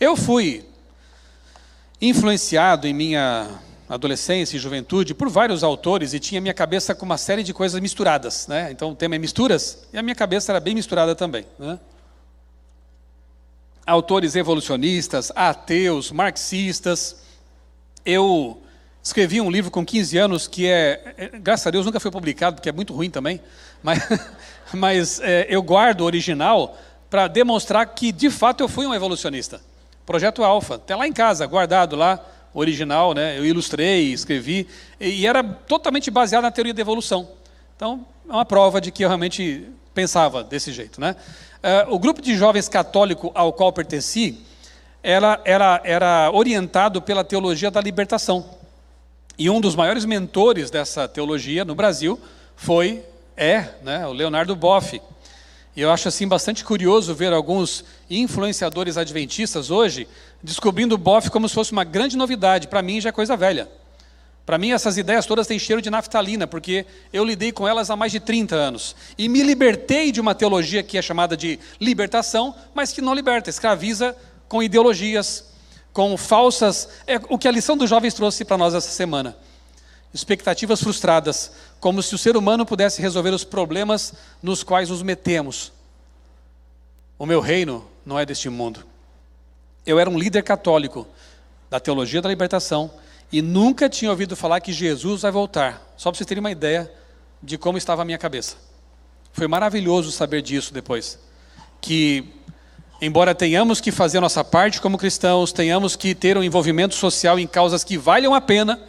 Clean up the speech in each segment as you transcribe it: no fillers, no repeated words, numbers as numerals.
Eu fui influenciado em minha adolescência e juventude por vários autores e tinha minha cabeça com uma série de coisas misturadas, né? Então o tema é misturas e a minha cabeça era bem misturada também, né? Autores evolucionistas, ateus, marxistas. Eu escrevi um livro com 15 anos que graças a Deus nunca foi publicado, porque é muito ruim também, mas eu guardo o original para demonstrar que de fato eu fui um evolucionista. Projeto Alpha, até lá em casa, guardado lá, original, né? Eu ilustrei, escrevi, e era totalmente baseado na teoria da evolução. Então, é uma prova de que eu realmente pensava desse jeito, né? O grupo de jovens católico ao qual pertenci era orientado pela teologia da libertação. E um dos maiores mentores dessa teologia no Brasil né, o Leonardo Boff. E eu acho assim bastante curioso ver alguns influenciadores adventistas hoje descobrindo o Boff como se fosse uma grande novidade. Para mim já é coisa velha. Para mim essas ideias todas têm cheiro de naftalina, porque eu lidei com elas há mais de 30 anos. E me libertei de uma teologia que é chamada de libertação, mas que não liberta, escraviza com ideologias, com falsas... o que a lição dos jovens trouxe para nós essa semana. Expectativas frustradas, como se o ser humano pudesse resolver os problemas nos quais nos metemos. O meu reino não é deste mundo. Eu era um líder católico da teologia da libertação e nunca tinha ouvido falar que Jesus vai voltar. Só para vocês terem uma ideia de como estava a minha cabeça. Foi maravilhoso saber disso depois. Que, embora tenhamos que fazer a nossa parte como cristãos, tenhamos que ter um envolvimento social em causas que valham a pena,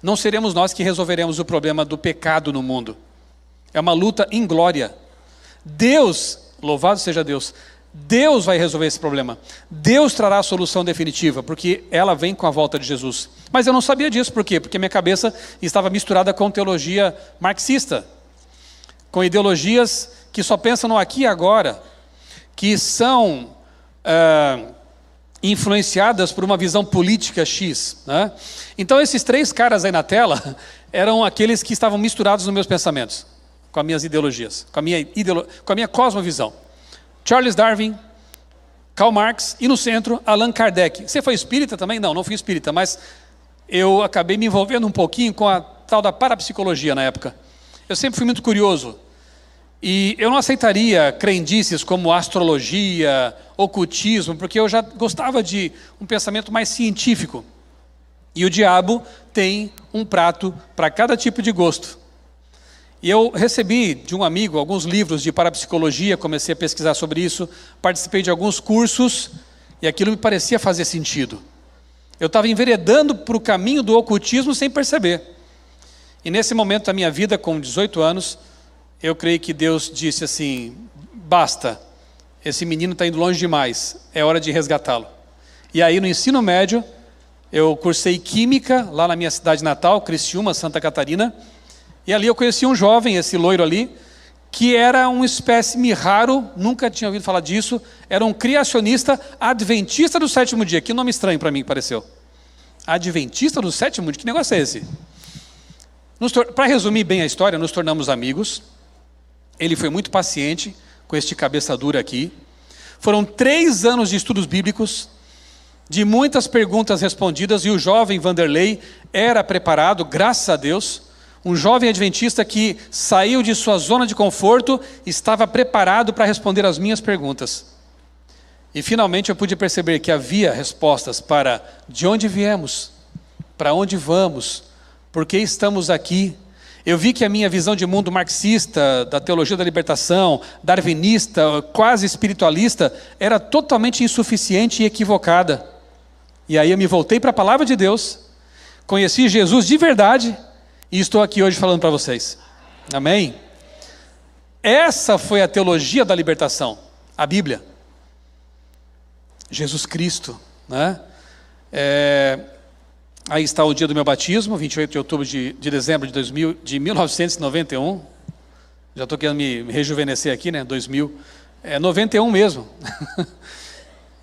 não seremos nós que resolveremos o problema do pecado no mundo. É uma luta inglória. Deus, louvado seja Deus, Deus vai resolver esse problema. Deus trará a solução definitiva, porque ela vem com a volta de Jesus. Mas eu não sabia disso, por quê? Porque minha cabeça estava misturada com teologia marxista, com ideologias que só pensam no aqui e agora, que são influenciadas por uma visão política X, né? Então esses três caras aí na tela eram aqueles que estavam misturados nos meus pensamentos, com as minhas ideologias, com a minha cosmovisão. Charles Darwin, Karl Marx e no centro Allan Kardec. Você foi espírita também? Não fui espírita, mas eu acabei me envolvendo um pouquinho com a tal da parapsicologia na época. Eu sempre fui muito curioso. E eu não aceitaria crendices como astrologia, ocultismo, porque eu já gostava de um pensamento mais científico. E o diabo tem um prato para cada tipo de gosto. E eu recebi de um amigo alguns livros de parapsicologia, comecei a pesquisar sobre isso, participei de alguns cursos e aquilo me parecia fazer sentido. Eu estava enveredando para o caminho do ocultismo sem perceber. E nesse momento da minha vida, com 18 anos, eu creio que Deus disse assim, basta, esse menino está indo longe demais, é hora de resgatá-lo. E aí no ensino médio, eu cursei Química, lá na minha cidade natal, Criciúma, Santa Catarina, e ali eu conheci um jovem, esse loiro ali, que era um espécime raro, nunca tinha ouvido falar disso, era um criacionista adventista do sétimo dia. Que nome estranho para mim pareceu. Adventista do sétimo dia? Que negócio é esse? Para resumir bem a história, nos tornamos amigos. Ele foi muito paciente com este cabeça dura aqui. Foram 3 anos de estudos bíblicos, de muitas perguntas respondidas, e o jovem Vanderlei era preparado, graças a Deus. Um jovem adventista que saiu de sua zona de conforto, estava preparado para responder as minhas perguntas. E finalmente eu pude perceber que havia respostas para de onde viemos, para onde vamos, por que estamos aqui. Eu vi que a minha visão de mundo marxista, da teologia da libertação, darwinista, quase espiritualista, era totalmente insuficiente e equivocada. E aí eu me voltei para a palavra de Deus, conheci Jesus de verdade, e estou aqui hoje falando para vocês. Amém? Essa foi a teologia da libertação, a Bíblia. Jesus Cristo, né? Aí está o dia do meu batismo, 28 de outubro de dezembro de 1991. Já estou querendo me rejuvenescer aqui, né? 2000. 91 mesmo.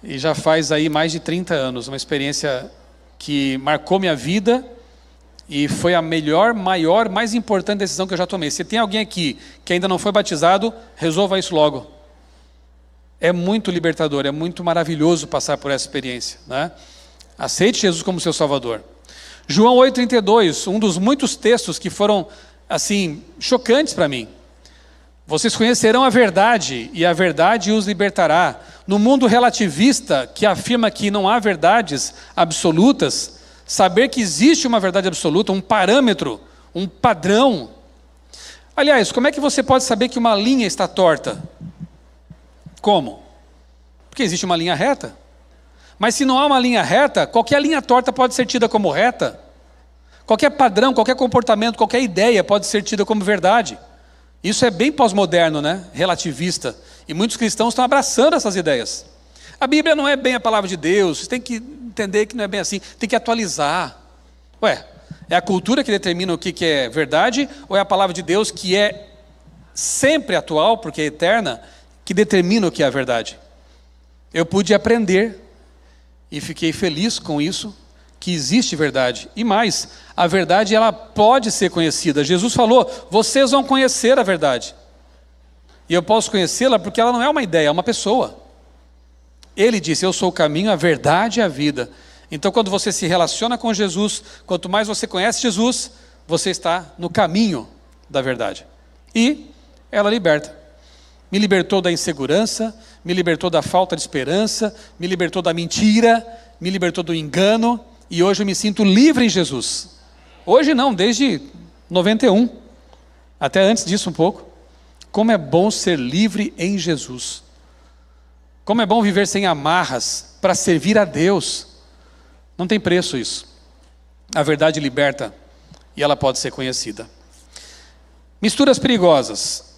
E já faz aí mais de 30 anos, uma experiência que marcou minha vida. E foi a melhor, maior, mais importante decisão que eu já tomei. Se tem alguém aqui que ainda não foi batizado, resolva isso logo. É muito libertador, é muito maravilhoso passar por essa experiência, né? Aceite Jesus como seu Salvador. João 8,32, um dos muitos textos que foram, assim, chocantes para mim. Vocês conhecerão a verdade, e a verdade os libertará. No mundo relativista, que afirma que não há verdades absolutas, saber que existe uma verdade absoluta, um parâmetro, um padrão. Aliás, como é que você pode saber que uma linha está torta? Como? Porque existe uma linha reta. Mas se não há uma linha reta, qualquer linha torta pode ser tida como reta. Qualquer padrão, qualquer comportamento, qualquer ideia pode ser tida como verdade. Isso é bem pós-moderno, né? Relativista. E muitos cristãos estão abraçando essas ideias. A Bíblia não é bem a palavra de Deus, você tem que entender que não é bem assim, tem que atualizar. Ué, é a cultura que determina o que é verdade, ou é a palavra de Deus que é sempre atual, porque é eterna, que determina o que é a verdade? Eu pude aprender, e fiquei feliz com isso, que existe verdade. E mais, a verdade ela pode ser conhecida. Jesus falou, vocês vão conhecer a verdade. E eu posso conhecê-la porque ela não é uma ideia, é uma pessoa. Ele disse, eu sou o caminho, a verdade e a vida. Então quando você se relaciona com Jesus, quanto mais você conhece Jesus, você está no caminho da verdade. E ela liberta. Me libertou da insegurança, me libertou da falta de esperança, me libertou da mentira, me libertou do engano, e hoje eu me sinto livre em Jesus. Hoje não, desde 91, até antes disso um pouco. Como é bom ser livre em Jesus. Como é bom viver sem amarras para servir a Deus. Não tem preço isso. A verdade liberta e ela pode ser conhecida. Misturas perigosas.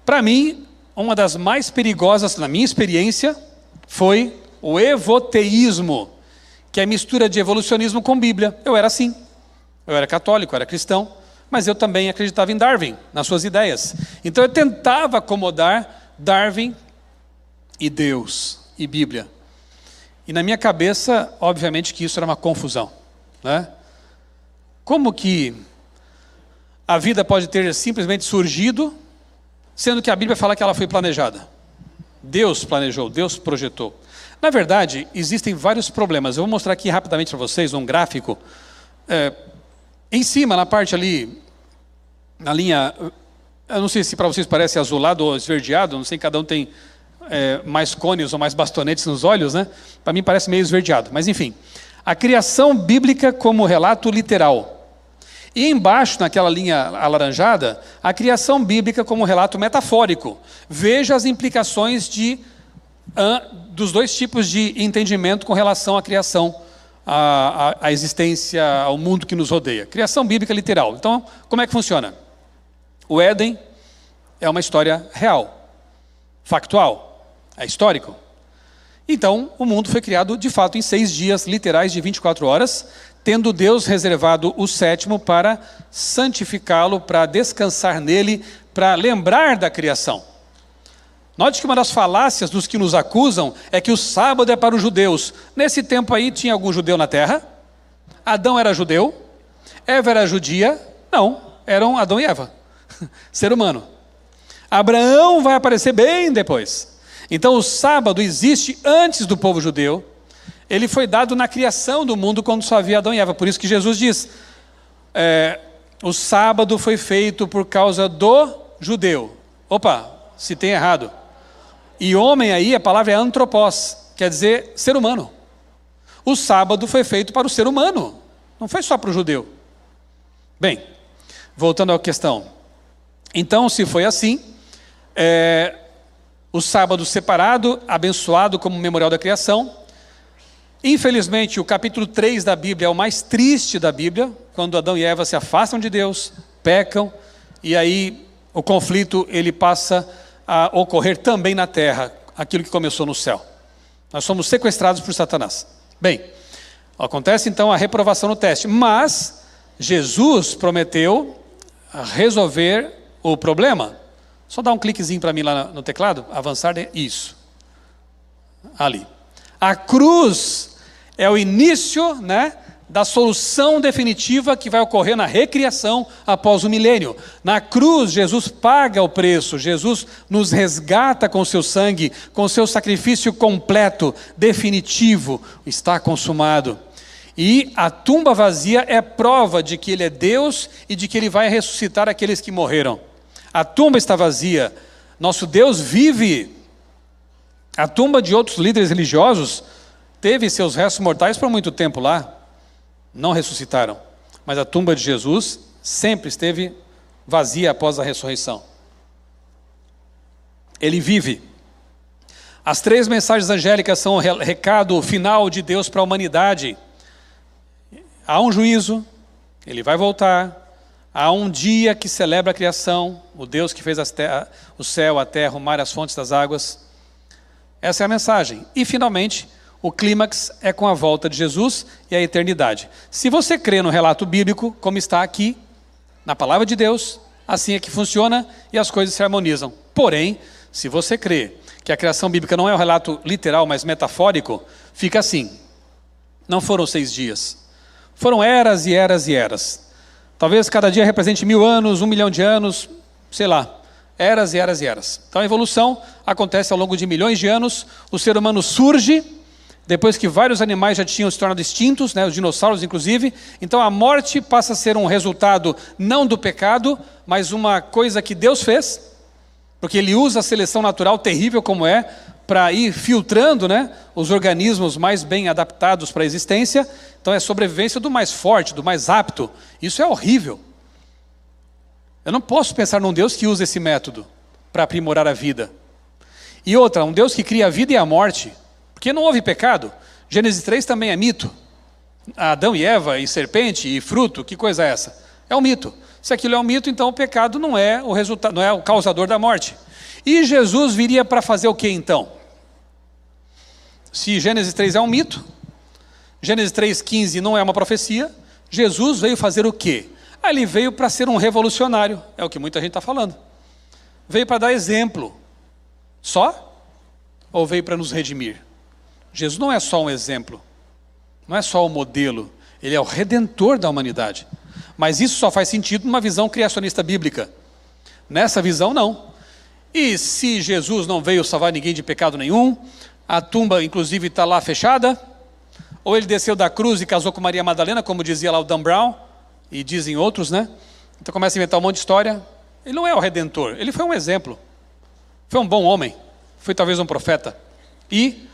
Para mim, uma das mais perigosas na minha experiência foi o evoteísmo, que é a mistura de evolucionismo com Bíblia. Eu era assim. Eu era católico, eu era cristão, mas eu também acreditava em Darwin, nas suas ideias. Então eu tentava acomodar Darwin e Deus e Bíblia. E na minha cabeça, obviamente que isso era uma confusão, né? Como que a vida pode ter simplesmente surgido, sendo que a Bíblia fala que ela foi planejada? Deus planejou, Deus projetou. Na verdade, existem vários problemas. Eu vou mostrar aqui rapidamente para vocês um gráfico. Em cima, na parte ali, na linha, eu não sei se para vocês parece azulado ou esverdeado, não sei, cada um tem mais cones ou mais bastonetes nos olhos, né? Para mim parece meio esverdeado, mas enfim. A criação bíblica como relato literal. E embaixo, naquela linha alaranjada, a criação bíblica como relato metafórico. Veja as implicações dos dois tipos de entendimento com relação à criação, à existência, ao mundo que nos rodeia. Criação bíblica literal. Então, como é que funciona? O Éden é uma história real, factual, é histórico. Então, o mundo foi criado, de fato, em 6 dias literais de 24 horas, tendo Deus reservado o 7º para santificá-lo, para descansar nele, para lembrar da criação. Note que uma das falácias dos que nos acusam é que o sábado é para os judeus. Nesse tempo aí, tinha algum judeu na terra? Adão era judeu? Eva era judia? Não, eram Adão e Eva. Ser humano. Abraão vai aparecer bem depois. Então o sábado existe antes do povo judeu. Ele foi dado na criação do mundo quando só havia Adão e Eva. Por isso que Jesus diz, o sábado foi feito por causa do judeu. Opa, se tem errado. E homem aí, a palavra é antropós, quer dizer ser humano. O sábado foi feito para o ser humano, não foi só para o judeu. Bem, voltando à questão. Então, se foi assim, o sábado separado, abençoado como memorial da criação. Infelizmente, o capítulo 3 da Bíblia é o mais triste da Bíblia, quando Adão e Eva se afastam de Deus, pecam, e aí o conflito ele passa a ocorrer também na terra, aquilo que começou no céu. Nós somos sequestrados por Satanás. Bem, acontece então a reprovação no teste, mas Jesus prometeu resolver o problema. Só dá um cliquezinho para mim lá no teclado, avançar, isso. Ali. A cruz é o início, né, da solução definitiva que vai ocorrer na recriação após o milênio. Na cruz, Jesus paga o preço, Jesus nos resgata com o seu sangue, com o seu sacrifício completo, definitivo, está consumado. E a tumba vazia é prova de que Ele é Deus e de que Ele vai ressuscitar aqueles que morreram. A tumba está vazia, nosso Deus vive. A tumba de outros líderes religiosos teve seus restos mortais por muito tempo lá, não ressuscitaram. Mas a tumba de Jesus sempre esteve vazia após a ressurreição. Ele vive. As 3 mensagens angélicas são o recado final de Deus para a humanidade. Há um juízo, Ele vai voltar. Há um dia que celebra a criação, o Deus que fez o céu, a terra, o mar, as fontes das águas. Essa é a mensagem. E finalmente, o clímax é com a volta de Jesus e a eternidade. Se você crê no relato bíblico, como está aqui, na palavra de Deus, assim é que funciona e as coisas se harmonizam. Porém, se você crê que a criação bíblica não é um relato literal, mas metafórico, fica assim. Não foram 6 dias. Foram eras e eras e eras. Talvez cada dia represente 1000 anos, 1 milhão de anos, sei lá. Eras e eras e eras. Então a evolução acontece ao longo de milhões de anos. O ser humano surge depois que vários animais já tinham se tornado extintos, né, os dinossauros inclusive. Então a morte passa a ser um resultado não do pecado, mas uma coisa que Deus fez, porque Ele usa a seleção natural, terrível como é, para ir filtrando, né, os organismos mais bem adaptados para a existência. Então é a sobrevivência do mais forte, do mais apto. Isso é horrível. Eu não posso pensar num Deus que usa esse método para aprimorar a vida. E outra, um Deus que cria a vida e a morte, porque não houve pecado. Gênesis 3 também é mito. Adão e Eva, e serpente, e fruto, que coisa é essa? É um mito. Se aquilo é um mito, então o pecado não é o resultado, não é o causador da morte. E Jesus viria para fazer o que então? Se Gênesis 3 é um mito, Gênesis 3,15 não é uma profecia, Jesus veio fazer o quê? Ele veio para ser um revolucionário, é o que muita gente está falando. Veio para dar exemplo. Só? Ou veio para nos redimir? Jesus não é só um exemplo, não é só um modelo, Ele é o redentor da humanidade. Mas isso só faz sentido numa visão criacionista bíblica. Nessa visão, não. E se Jesus não veio salvar ninguém de pecado nenhum, a tumba inclusive está lá fechada, ou Ele desceu da cruz e casou com Maria Madalena, como dizia lá o Dan Brown, e dizem outros, né? Então começa a inventar um monte de história. Ele não é o redentor, Ele foi um exemplo. Foi um bom homem, foi talvez um profeta. E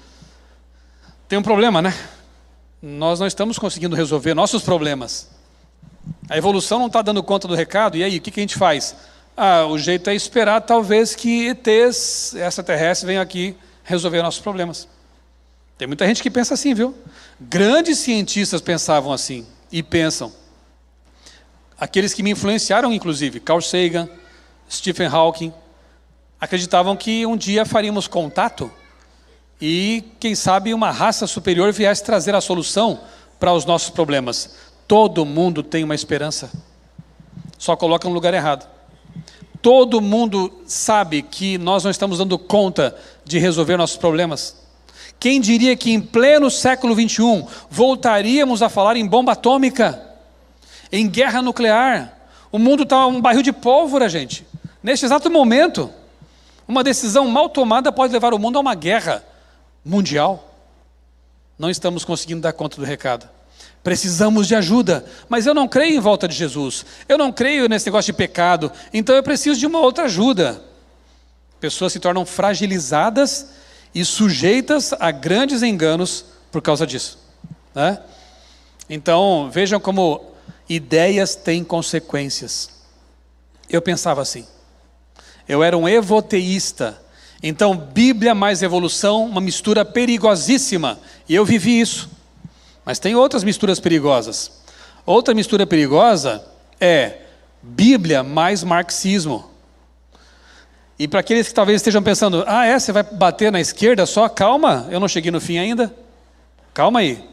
tem um problema, né? Nós não estamos conseguindo resolver nossos problemas. A evolução não está dando conta do recado, e aí, o que a gente faz? O jeito é esperar talvez que ETs extraterrestres venham aqui resolver nossos problemas. Tem muita gente que pensa assim, viu? Grandes cientistas pensavam assim, e pensam. Aqueles que me influenciaram, inclusive, Carl Sagan, Stephen Hawking, acreditavam que um dia faríamos contato e, quem sabe, uma raça superior viesse trazer a solução para os nossos problemas. Todo mundo tem uma esperança, só coloca no lugar errado. Todo mundo sabe que nós não estamos dando conta de resolver nossos problemas. Quem diria que em pleno século XXI voltaríamos a falar em bomba atômica, em guerra nuclear? O mundo está um barril de pólvora, gente. Neste exato momento, uma decisão mal tomada pode levar o mundo a uma guerra mundial. Não estamos conseguindo dar conta do recado. Precisamos de ajuda, mas eu não creio em volta de Jesus. Eu não creio nesse negócio de pecado, então eu preciso de uma outra ajuda. Pessoas se tornam fragilizadas e sujeitas a grandes enganos por causa disso, né? Então, vejam como ideias têm consequências. Eu pensava assim. Eu era um evoteísta. Então, Bíblia mais evolução, uma mistura perigosíssima. E eu vivi isso. Mas tem outras misturas perigosas. Outra mistura perigosa é Bíblia mais marxismo. E para aqueles que talvez estejam pensando, você vai bater na esquerda só? Calma, eu não cheguei no fim ainda. Calma aí.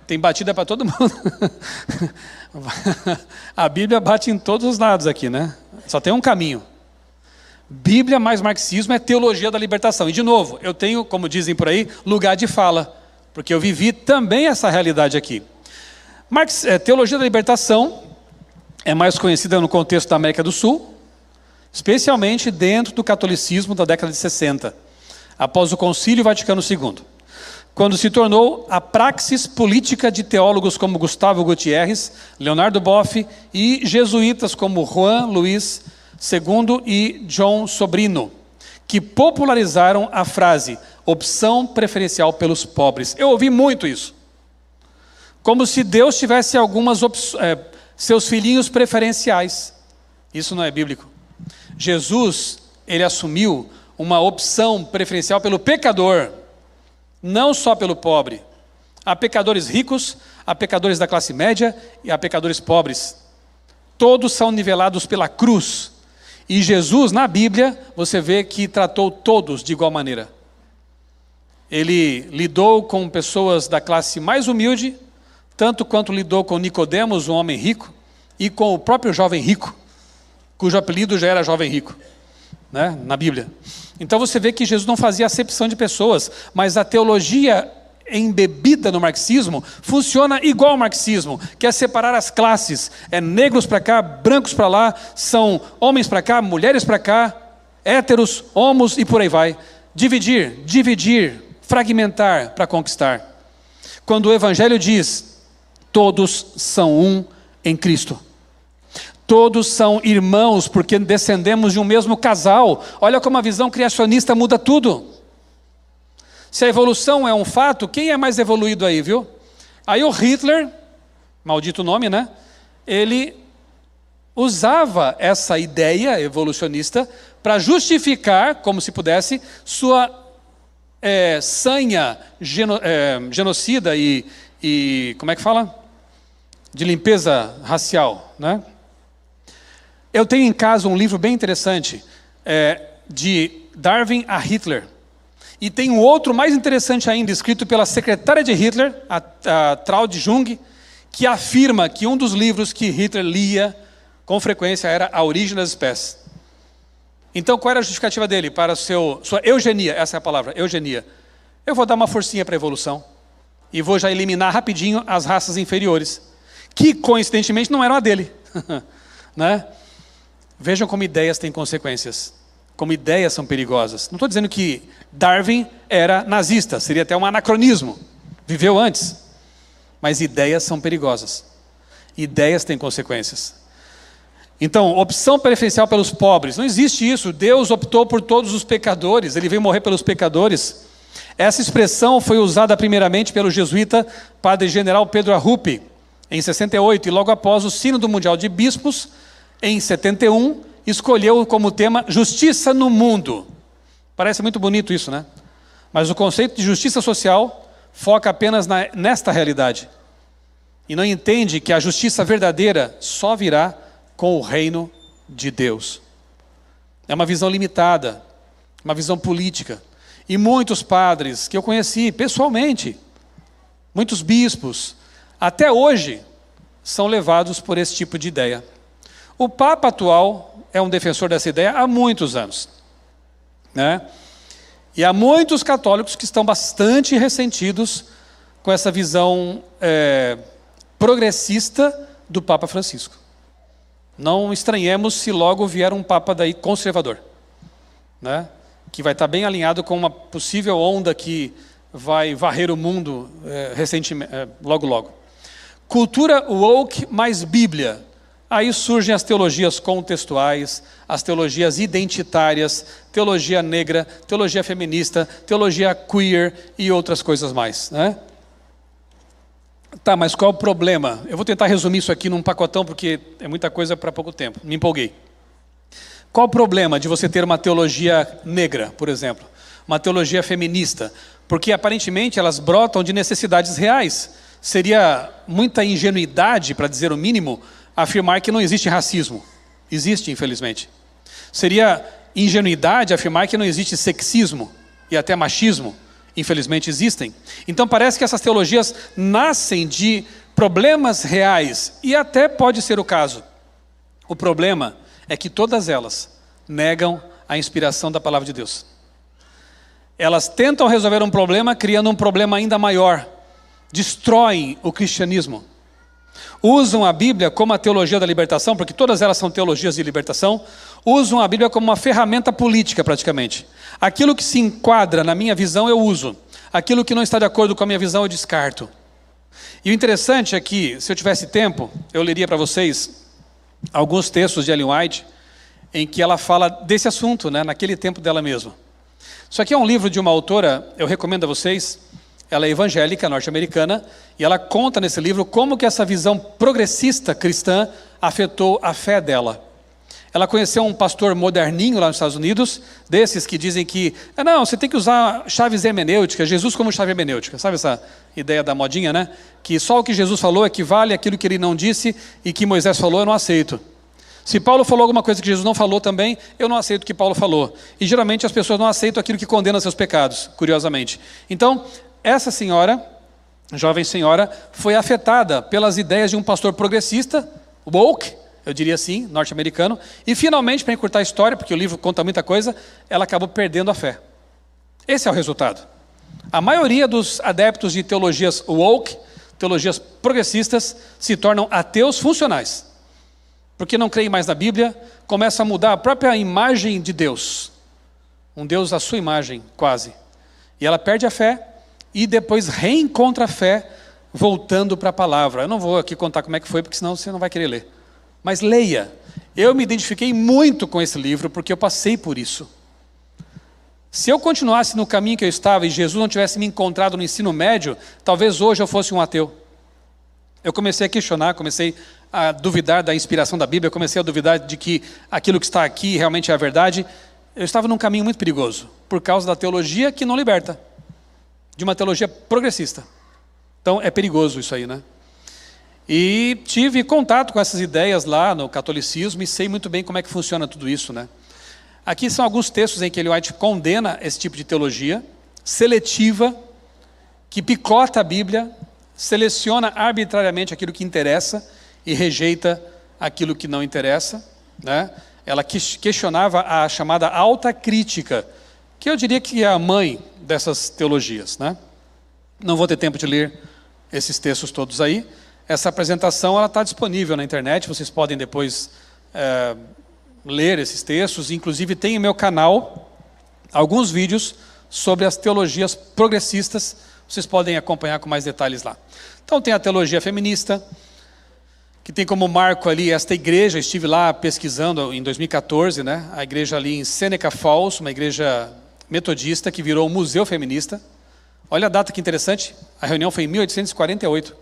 Tem batida para todo mundo. A Bíblia bate em todos os lados aqui, né? Só tem um caminho. Bíblia mais marxismo é teologia da libertação. E de novo, eu tenho, como dizem por aí, lugar de fala. Porque eu vivi também essa realidade aqui. Teologia da libertação é mais conhecida no contexto da América do Sul, especialmente dentro do catolicismo da década de 60, após o Concílio Vaticano II, quando se tornou a praxis política de teólogos como Gustavo Gutierrez, Leonardo Boff e jesuítas como Juan Luiz II e John Sobrino, que popularizaram a frase opção preferencial pelos pobres. Eu ouvi muito isso. Como se Deus tivesse seus filhinhos preferenciais. Isso não é bíblico. Jesus, ele assumiu uma opção preferencial pelo pecador, não só pelo pobre. Há pecadores ricos, há pecadores da classe média e há pecadores pobres. Todos são nivelados pela cruz. E Jesus, na Bíblia, você vê que tratou todos de igual maneira. Ele lidou com pessoas da classe mais humilde, tanto quanto lidou com Nicodemos, um homem rico, e com o próprio jovem rico, cujo apelido já era jovem rico, né, na Bíblia. Então você vê que Jesus não fazia acepção de pessoas, mas a teologia embebida no marxismo funciona igual ao marxismo, que é separar as classes, é negros para cá, brancos para lá, são homens para cá, mulheres para cá, héteros, homos e por aí vai. Dividir, fragmentar para conquistar. Quando o Evangelho diz, todos são um em Cristo. Todos são irmãos, porque descendemos de um mesmo casal. Olha como a visão criacionista muda tudo. Se a evolução é um fato, quem é mais evoluído aí, viu? Aí o Hitler, maldito nome, né? Ele usava essa ideia evolucionista para justificar, como se pudesse, sua sanha genocida e como é que fala? De limpeza racial, né? Eu tenho em casa um livro bem interessante, de Darwin a Hitler. E tem um outro mais interessante ainda, escrito pela secretária de Hitler, a Traud Jung, que afirma que um dos livros que Hitler lia com frequência era A Origem das Espécies. Então, qual era a justificativa dele para sua eugenia? Essa é a palavra, eugenia. Eu vou dar uma forcinha para a evolução e vou já eliminar rapidinho as raças inferiores, que coincidentemente não eram a dele. Né? Vejam como ideias têm consequências. Como ideias são perigosas. Não estou dizendo que Darwin era nazista, seria até um anacronismo. Viveu antes. Mas ideias são perigosas. Ideias têm consequências. Então, opção preferencial pelos pobres. Não existe isso. Deus optou por todos os pecadores. Ele veio morrer pelos pecadores. Essa expressão foi usada primeiramente pelo jesuíta Padre General Pedro Arrupe, em 68, e logo após o Sínodo Mundial de Bispos, em 71, escolheu como tema Justiça no Mundo. Parece muito bonito isso, né? Mas o conceito de justiça social foca apenas nesta realidade. E não entende que a justiça verdadeira só virá com o reino de Deus. É uma visão limitada, uma visão política. E muitos padres que eu conheci pessoalmente, muitos bispos, até hoje, são levados por esse tipo de ideia. O Papa atual é um defensor dessa ideia há muitos anos, né? E há muitos católicos que estão bastante ressentidos com essa visão progressista do Papa Francisco. Não estranhemos se logo vier um Papa daí conservador, né? Que vai estar bem alinhado com uma possível onda que vai varrer o mundo recentemente, logo logo. Cultura woke mais Bíblia. Aí surgem as teologias contextuais, as teologias identitárias, teologia negra, teologia feminista, teologia queer e outras coisas mais, né? Tá, mas qual é o problema? Eu vou tentar resumir isso aqui num pacotão, porque é muita coisa para pouco tempo. Me empolguei. Qual o problema de você ter uma teologia negra, por exemplo? Uma teologia feminista? Porque aparentemente elas brotam de necessidades reais. Seria muita ingenuidade, para dizer o mínimo, afirmar que não existe racismo. Existe, infelizmente. Seria ingenuidade afirmar que não existe sexismo e até machismo. Infelizmente existem. Então parece que essas teologias nascem de problemas reais, e até pode ser o caso. O problema é que todas elas negam a inspiração da palavra de Deus. Elas tentam resolver um problema criando um problema ainda maior. Destroem o cristianismo. Usam a Bíblia como a teologia da libertação, porque todas elas são teologias de libertação. Usam a Bíblia como uma ferramenta política, praticamente. Aquilo que se enquadra na minha visão, eu uso. Aquilo que não está de acordo com a minha visão, eu descarto. E o interessante é que, se eu tivesse tempo, eu leria para vocês alguns textos de Ellen White, em que ela fala desse assunto, né, naquele tempo dela mesma. Isso aqui é um livro de uma autora, eu recomendo a vocês. Ela é evangélica, norte-americana, e ela conta nesse livro como que essa visão progressista cristã afetou a fé dela. Ela conheceu um pastor moderninho lá nos Estados Unidos, desses que dizem que, não, você tem que usar chaves hermenêuticas, Jesus como chave hermenêutica. Sabe essa ideia da modinha, né? Que só o que Jesus falou equivale àquilo que ele não disse e que Moisés falou, eu não aceito. Se Paulo falou alguma coisa que Jesus não falou também, eu não aceito o que Paulo falou. E geralmente as pessoas não aceitam aquilo que condena seus pecados, curiosamente. Então, essa senhora, jovem senhora, foi afetada pelas ideias de um pastor progressista, woke, eu diria assim, norte-americano, e finalmente, para encurtar a história, porque o livro conta muita coisa, ela acabou perdendo a fé. Esse é o resultado. A maioria dos adeptos de teologias woke, teologias progressistas, se tornam ateus funcionais, porque não creem mais na Bíblia, começam a mudar a própria imagem de Deus, um Deus à sua imagem, quase. E ela perde a fé, e depois reencontra a fé, voltando para a palavra. Eu não vou aqui contar como é que foi, porque senão você não vai querer ler. Mas leia. Eu me identifiquei muito com esse livro, porque eu passei por isso. Se eu continuasse no caminho que eu estava, e Jesus não tivesse me encontrado no ensino médio, talvez hoje eu fosse um ateu. Eu comecei a questionar, comecei a duvidar da inspiração da Bíblia, comecei a duvidar de que aquilo que está aqui realmente é a verdade. Eu estava num caminho muito perigoso, por causa da teologia que não liberta. De uma teologia progressista. Então é perigoso isso aí, né? E tive contato com essas ideias lá no catolicismo e sei muito bem como é que funciona tudo isso, né? Aqui são alguns textos em que Ellen White condena esse tipo de teologia seletiva, que picota a Bíblia, seleciona arbitrariamente aquilo que interessa e rejeita aquilo que não interessa, né? Ela questionava a chamada alta crítica, que eu diria que é a mãe dessas teologias, né? Não vou ter tempo de ler esses textos todos aí. Essa apresentação está disponível na internet, vocês podem depois ler esses textos. Inclusive tem em meu canal alguns vídeos sobre as teologias progressistas, vocês podem acompanhar com mais detalhes lá. Então tem a teologia feminista, que tem como marco ali esta igreja. Estive lá pesquisando em 2014, né? A igreja ali em Seneca Falls, uma igreja metodista que virou um museu feminista. Olha a data que interessante, a reunião foi em 1848,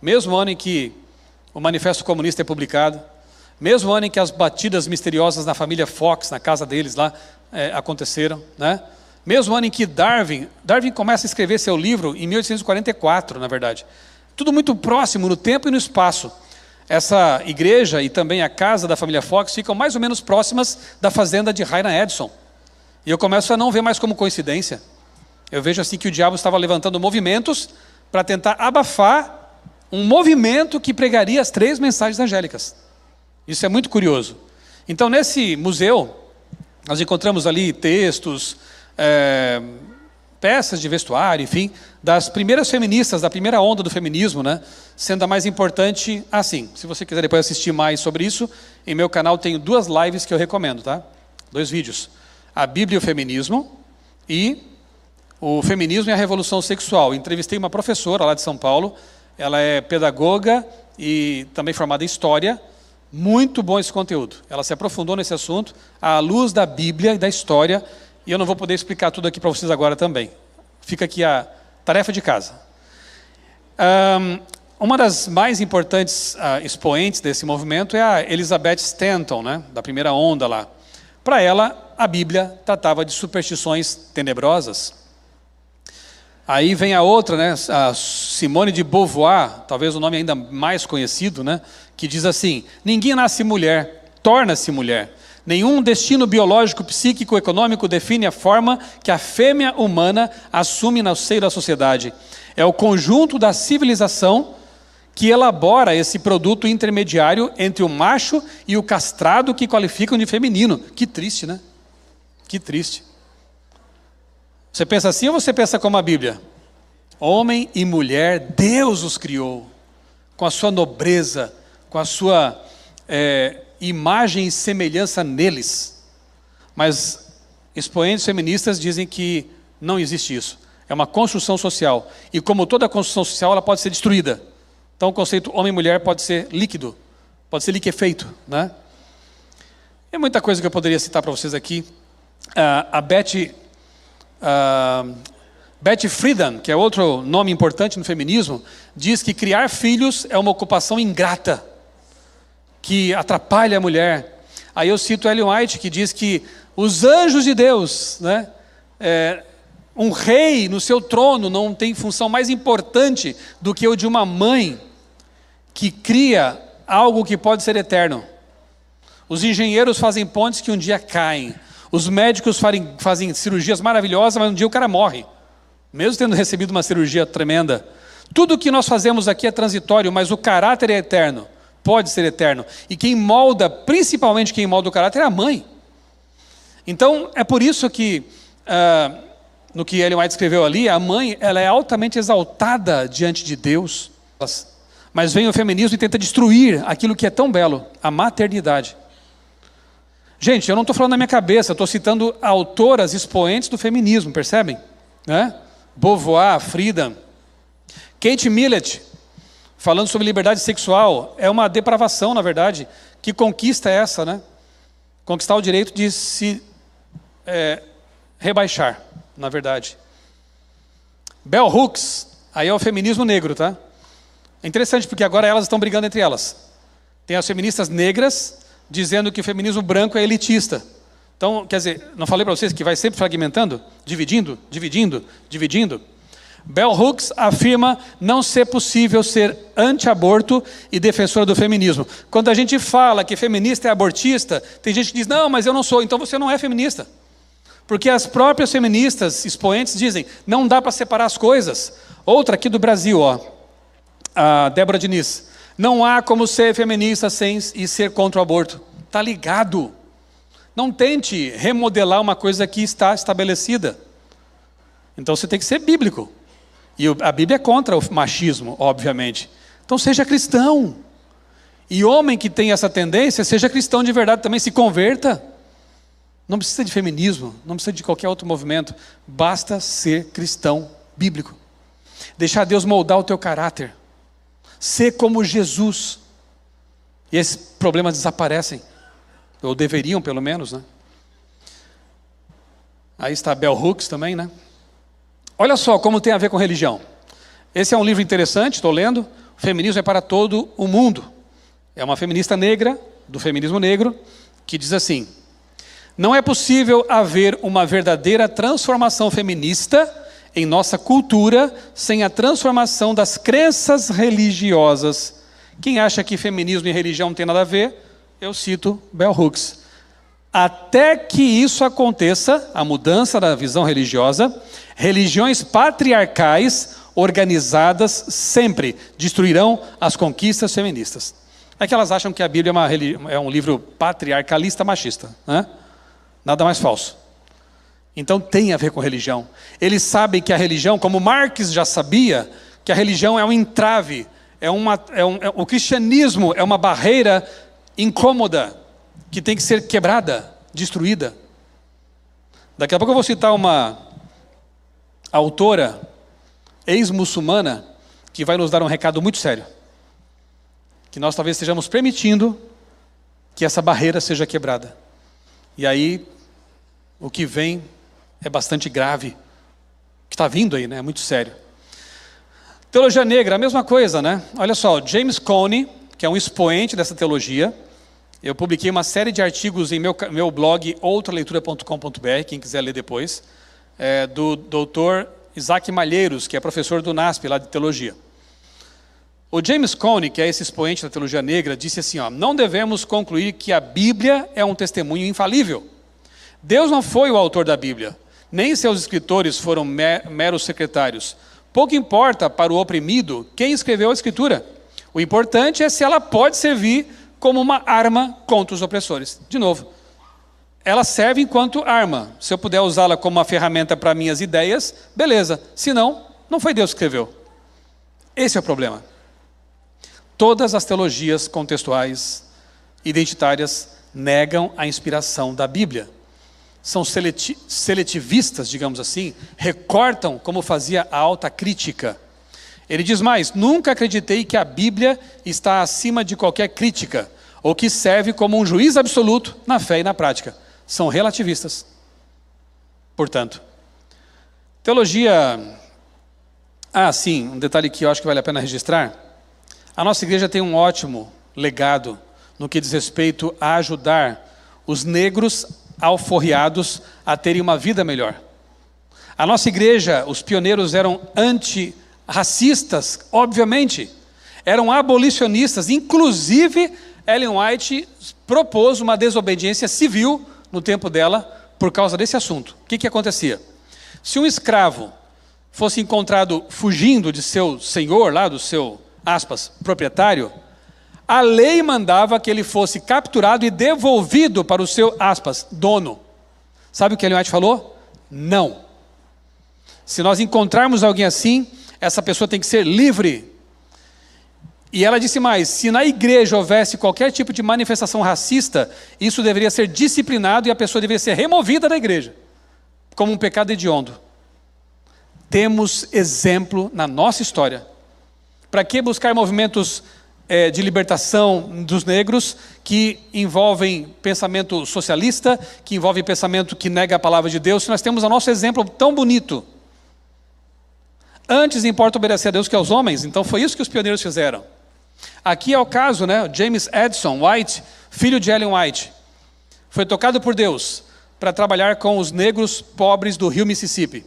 mesmo ano em que o Manifesto Comunista é publicado, mesmo ano em que as batidas misteriosas na família Fox, na casa deles lá, aconteceram, né? Mesmo ano em que Darwin começa a escrever seu livro em 1844, na verdade. Tudo muito próximo no tempo e no espaço. Essa igreja e também a casa da família Fox ficam mais ou menos próximas da fazenda de Raina Edison. E eu começo a não ver mais como coincidência. Eu vejo assim que o diabo estava levantando movimentos para tentar abafar um movimento que pregaria as 3 mensagens angélicas. Isso é muito curioso. Então, nesse museu, nós encontramos ali textos, peças de vestuário, enfim, das primeiras feministas, da primeira onda do feminismo, né? Sendo a mais importante, assim, se você quiser depois assistir mais sobre isso, em meu canal tenho 2 lives que eu recomendo, tá? 2 vídeos. A Bíblia e o Feminismo e o Feminismo e a Revolução Sexual. Entrevistei uma professora lá de São Paulo, ela é pedagoga e também formada em História. Muito bom esse conteúdo. Ela se aprofundou nesse assunto, à luz da Bíblia e da História, e eu não vou poder explicar tudo aqui para vocês agora também. Fica aqui a tarefa de casa. Uma das mais importantes expoentes desse movimento é a Elizabeth Stanton, né, da primeira onda lá. Para ela, a Bíblia tratava de superstições tenebrosas. Aí vem a outra, né, a Simone de Beauvoir, talvez o nome ainda mais conhecido, né, que diz assim: ninguém nasce mulher, torna-se mulher. Nenhum destino biológico, psíquico, econômico define a forma que a fêmea humana assume no seio da sociedade. É o conjunto da civilização que elabora esse produto intermediário entre o macho e o castrado que qualificam de feminino. Que triste, né? Que triste. Você pensa assim ou você pensa como a Bíblia? Homem e mulher, Deus os criou. com a sua nobreza, com a sua imagem e semelhança neles. Mas expoentes feministas dizem que não existe isso. É uma construção social. E como toda construção social, ela pode ser destruída. Então o conceito homem e mulher pode ser líquido. Pode ser liquefeito, né? É muita coisa que eu poderia citar para vocês aqui. A Betty Friedan, que é outro nome importante no feminismo, diz que criar filhos é uma ocupação ingrata, que atrapalha a mulher. Aí eu cito Ellen White, que diz que os anjos de Deus, né, um rei no seu trono não tem função mais importante do que o de uma mãe que cria algo que pode ser eterno. Os engenheiros fazem pontes que um dia caem. Os médicos fazem cirurgias maravilhosas, mas um dia o cara morre. Mesmo tendo recebido uma cirurgia tremenda. Tudo o que nós fazemos aqui é transitório, mas o caráter é eterno. Pode ser eterno. E quem molda, principalmente quem molda o caráter, é a mãe. Então, é por isso que, no que Ellen White escreveu ali, a mãe ela é altamente exaltada diante de Deus. Mas vem o feminismo e tenta destruir aquilo que é tão belo, a maternidade. Gente, eu não estou falando na minha cabeça, estou citando autoras expoentes do feminismo, percebem? Né? Beauvoir, Friedan, Kate Millett, falando sobre liberdade sexual, é uma depravação, na verdade. Que conquista é essa, né? Conquistar o direito de se rebaixar, na verdade. Bell Hooks, aí é o feminismo negro, tá? É interessante porque agora elas estão brigando entre elas. Tem as feministas negras dizendo que o feminismo branco é elitista. Então, quer dizer, não falei para vocês que vai sempre fragmentando? Dividindo? Bell Hooks afirma não ser possível ser anti-aborto e defensora do feminismo. Quando a gente fala que feminista é abortista, tem gente que diz, não, mas eu não sou, então você não é feminista. Porque as próprias feministas expoentes dizem, não dá para separar as coisas. Outra aqui do Brasil, a Débora Diniz. Não há como ser feminista e ser contra o aborto. Está ligado. Não tente remodelar uma coisa que está estabelecida. Então você tem que ser bíblico. E a Bíblia é contra o machismo, obviamente. Então seja cristão. E homem que tem essa tendência, seja cristão de verdade também, se converta. Não precisa de feminismo, não precisa de qualquer outro movimento. Basta ser cristão bíblico. Deixar Deus moldar o teu caráter. Ser como Jesus. E esses problemas desaparecem. Ou deveriam, pelo menos, né? Aí está Bell Hooks também, né? Olha só como tem a ver com religião. Esse é um livro interessante, estou lendo. O feminismo é para todo o mundo. É uma feminista negra, do feminismo negro, que diz assim: não é possível haver uma verdadeira transformação feminista em nossa cultura sem a transformação das crenças religiosas. Quem acha que feminismo e religião não tem nada a ver, eu cito Bell Hooks. Até que isso aconteça, a mudança da visão religiosa, religiões patriarcais organizadas sempre destruirão as conquistas feministas. É que elas acham que a Bíblia é um livro patriarcalista machista, né? Nada mais falso. Então tem a ver com religião. Eles sabem que a religião, como Marx já sabia, que a religião é um entrave, o cristianismo é uma barreira incômoda, que tem que ser quebrada, destruída. Daqui a pouco eu vou citar uma autora ex-muçulmana que vai nos dar um recado muito sério. Que nós talvez estejamos permitindo que essa barreira seja quebrada. E aí, o que vem é bastante grave. O que está vindo aí, né? É muito sério. Teologia negra, a mesma coisa, né? Olha só, James Cone, que é um expoente dessa teologia, eu publiquei uma série de artigos em meu blog, outraleitura.com.br, quem quiser ler depois, do doutor Isaac Malheiros, que é professor do NASP, lá de teologia. O James Cone, que é esse expoente da teologia negra, disse assim, não devemos concluir que a Bíblia é um testemunho infalível. Deus não foi o autor da Bíblia, nem seus escritores foram meros secretários. Pouco importa para o oprimido quem escreveu a Escritura. O importante é se ela pode servir como uma arma contra os opressores. De novo, ela serve enquanto arma. Se eu puder usá-la como uma ferramenta para minhas ideias, beleza. Se não, não foi Deus que escreveu. Esse é o problema. Todas as teologias contextuais, identitárias, negam a inspiração da Bíblia. São seletivistas, digamos assim, recortam como fazia a alta crítica. Ele diz mais: nunca acreditei que a Bíblia está acima de qualquer crítica, ou que serve como um juiz absoluto na fé e na prática. São relativistas. Portanto, teologia... sim, um detalhe que eu acho que vale a pena registrar. A nossa igreja tem um ótimo legado no que diz respeito a ajudar os negros alforriados a terem uma vida melhor. A nossa igreja, os pioneiros eram antirracistas, obviamente. Eram abolicionistas. Inclusive, Ellen White propôs uma desobediência civil no tempo dela por causa desse assunto. O que acontecia? Se um escravo fosse encontrado fugindo de seu senhor, lá do seu, aspas, proprietário, a lei mandava que ele fosse capturado e devolvido para o seu, aspas, dono. Sabe o que Ellen White falou? Não. Se nós encontrarmos alguém assim, essa pessoa tem que ser livre. E ela disse mais: se na igreja houvesse qualquer tipo de manifestação racista, isso deveria ser disciplinado e a pessoa deveria ser removida da igreja, como um pecado hediondo. Temos exemplo na nossa história. Para que buscar movimentos de libertação dos negros que envolvem pensamento socialista, que envolvem pensamento que nega a palavra de Deus, se nós temos o nosso exemplo tão bonito? Antes importa obedecer a Deus que aos homens. Então foi isso que os pioneiros fizeram. Aqui é o caso, né? James Edson White, filho de Ellen White, foi tocado por Deus para trabalhar com os negros pobres do rio Mississippi.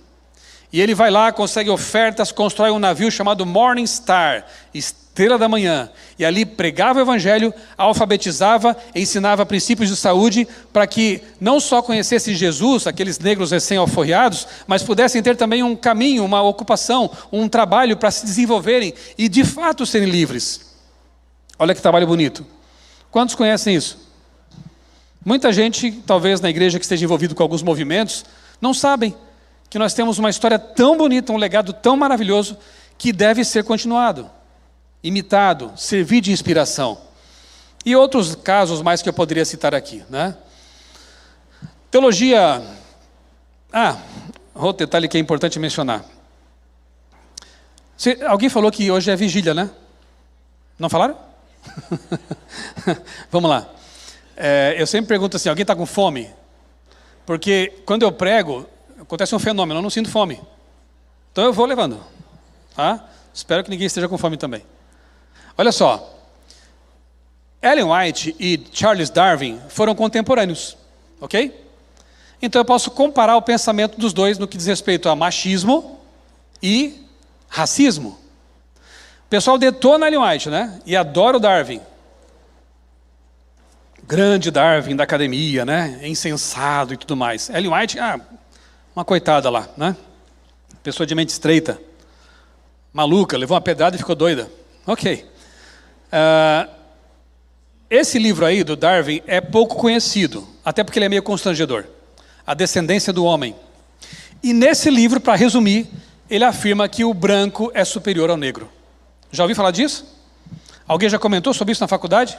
E ele vai lá, consegue ofertas, constrói um navio chamado Morning Star, Estrela da Manhã. E ali pregava o evangelho, alfabetizava, ensinava princípios de saúde para que não só conhecessem Jesus, aqueles negros recém-alforriados, mas pudessem ter também um caminho, uma ocupação, um trabalho para se desenvolverem e de fato serem livres. Olha que trabalho bonito. Quantos conhecem isso? Muita gente, talvez na igreja que esteja envolvido com alguns movimentos, não sabem que nós temos uma história tão bonita, um legado tão maravilhoso, que deve ser continuado, imitado, servir de inspiração. E outros casos mais que eu poderia citar aqui, né? Teologia... outro detalhe que é importante mencionar. Alguém falou que hoje é vigília, né? Não falaram? Vamos lá. Eu sempre pergunto assim: alguém está com fome? Porque quando eu prego, acontece um fenômeno, eu não sinto fome. Então eu vou levando. Tá? Espero que ninguém esteja com fome também. Olha só. Ellen White e Charles Darwin foram contemporâneos. Ok? Então eu posso comparar o pensamento dos dois no que diz respeito a machismo e racismo. O pessoal detona Ellen White, né? E adora o Darwin. Grande Darwin da academia, né? Insensado e tudo mais. Ellen White, uma coitada lá, né? Pessoa de mente estreita, maluca, levou uma pedrada e ficou doida. Ok. Esse livro aí do Darwin é pouco conhecido, até porque ele é meio constrangedor. A Descendência do Homem. E nesse livro, para resumir, ele afirma que o branco é superior ao negro. Já ouviu falar disso? Alguém já comentou sobre isso na faculdade?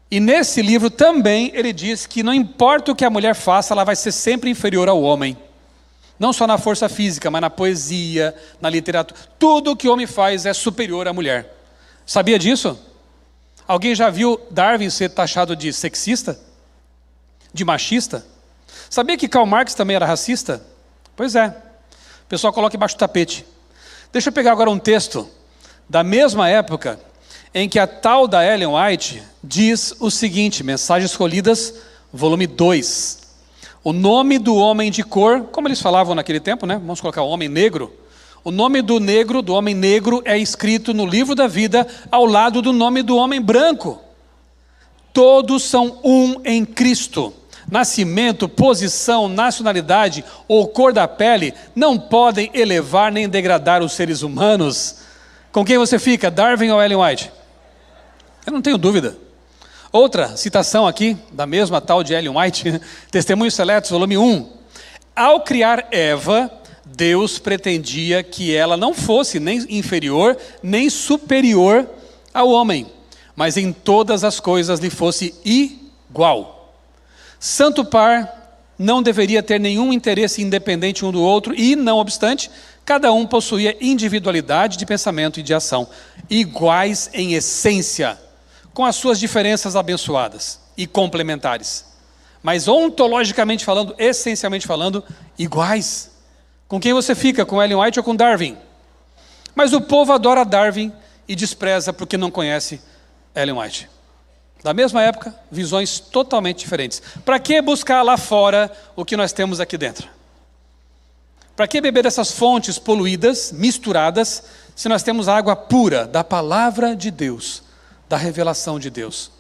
E nesse livro também ele diz que não importa o que a mulher faça, ela vai ser sempre inferior ao homem. Não só na força física, mas na poesia, na literatura. Tudo o que o homem faz é superior à mulher. Sabia disso? Alguém já viu Darwin ser taxado de sexista? De machista? Sabia que Karl Marx também era racista? Pois é. O pessoal coloca embaixo do tapete. Deixa eu pegar agora um texto da mesma época em que a tal da Ellen White diz o seguinte, Mensagens Escolhidas, volume 2. O nome do homem de cor, como eles falavam naquele tempo, né? Vamos colocar o homem negro. O nome do negro, do homem negro, é escrito no livro da vida ao lado do nome do homem branco. Todos são um em Cristo. Nascimento, posição, nacionalidade ou cor da pele não podem elevar nem degradar os seres humanos. Com quem você fica, Darwin ou Ellen White? Eu não tenho dúvida. Outra citação aqui, da mesma tal de Ellen White, Testemunhos Seletos, volume 1. Ao criar Eva, Deus pretendia que ela não fosse nem inferior, nem superior ao homem, mas em todas as coisas lhe fosse igual. Santo par não deveria ter nenhum interesse independente um do outro e, não obstante, cada um possuía individualidade de pensamento e de ação, iguais em essência, com as suas diferenças abençoadas e complementares. Mas ontologicamente falando, essencialmente falando, iguais. Com quem você fica? Com Ellen White ou com Darwin? Mas o povo adora Darwin e despreza porque não conhece Ellen White. Da mesma época, visões totalmente diferentes. Para que buscar lá fora o que nós temos aqui dentro? Para que beber dessas fontes poluídas, misturadas, se nós temos a água pura da palavra de Deus, da revelação de Deus?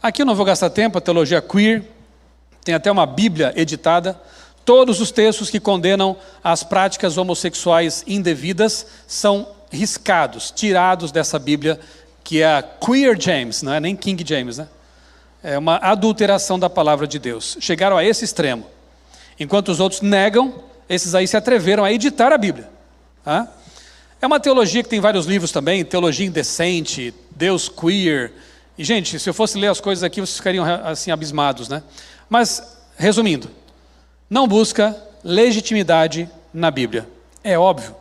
Aqui eu não vou gastar tempo, a teologia queer, tem até uma Bíblia editada. Todos os textos que condenam as práticas homossexuais indevidas são riscados, tirados dessa Bíblia, que é a Queer James, não é nem King James, né? É uma adulteração da palavra de Deus. Chegaram a esse extremo. Enquanto os outros negam, esses aí se atreveram a editar a Bíblia. É uma teologia que tem vários livros também, Teologia Indecente, Deus Queer. E, gente, se eu fosse ler as coisas aqui, vocês ficariam assim abismados, né? Mas, resumindo, não busca legitimidade na Bíblia. É óbvio.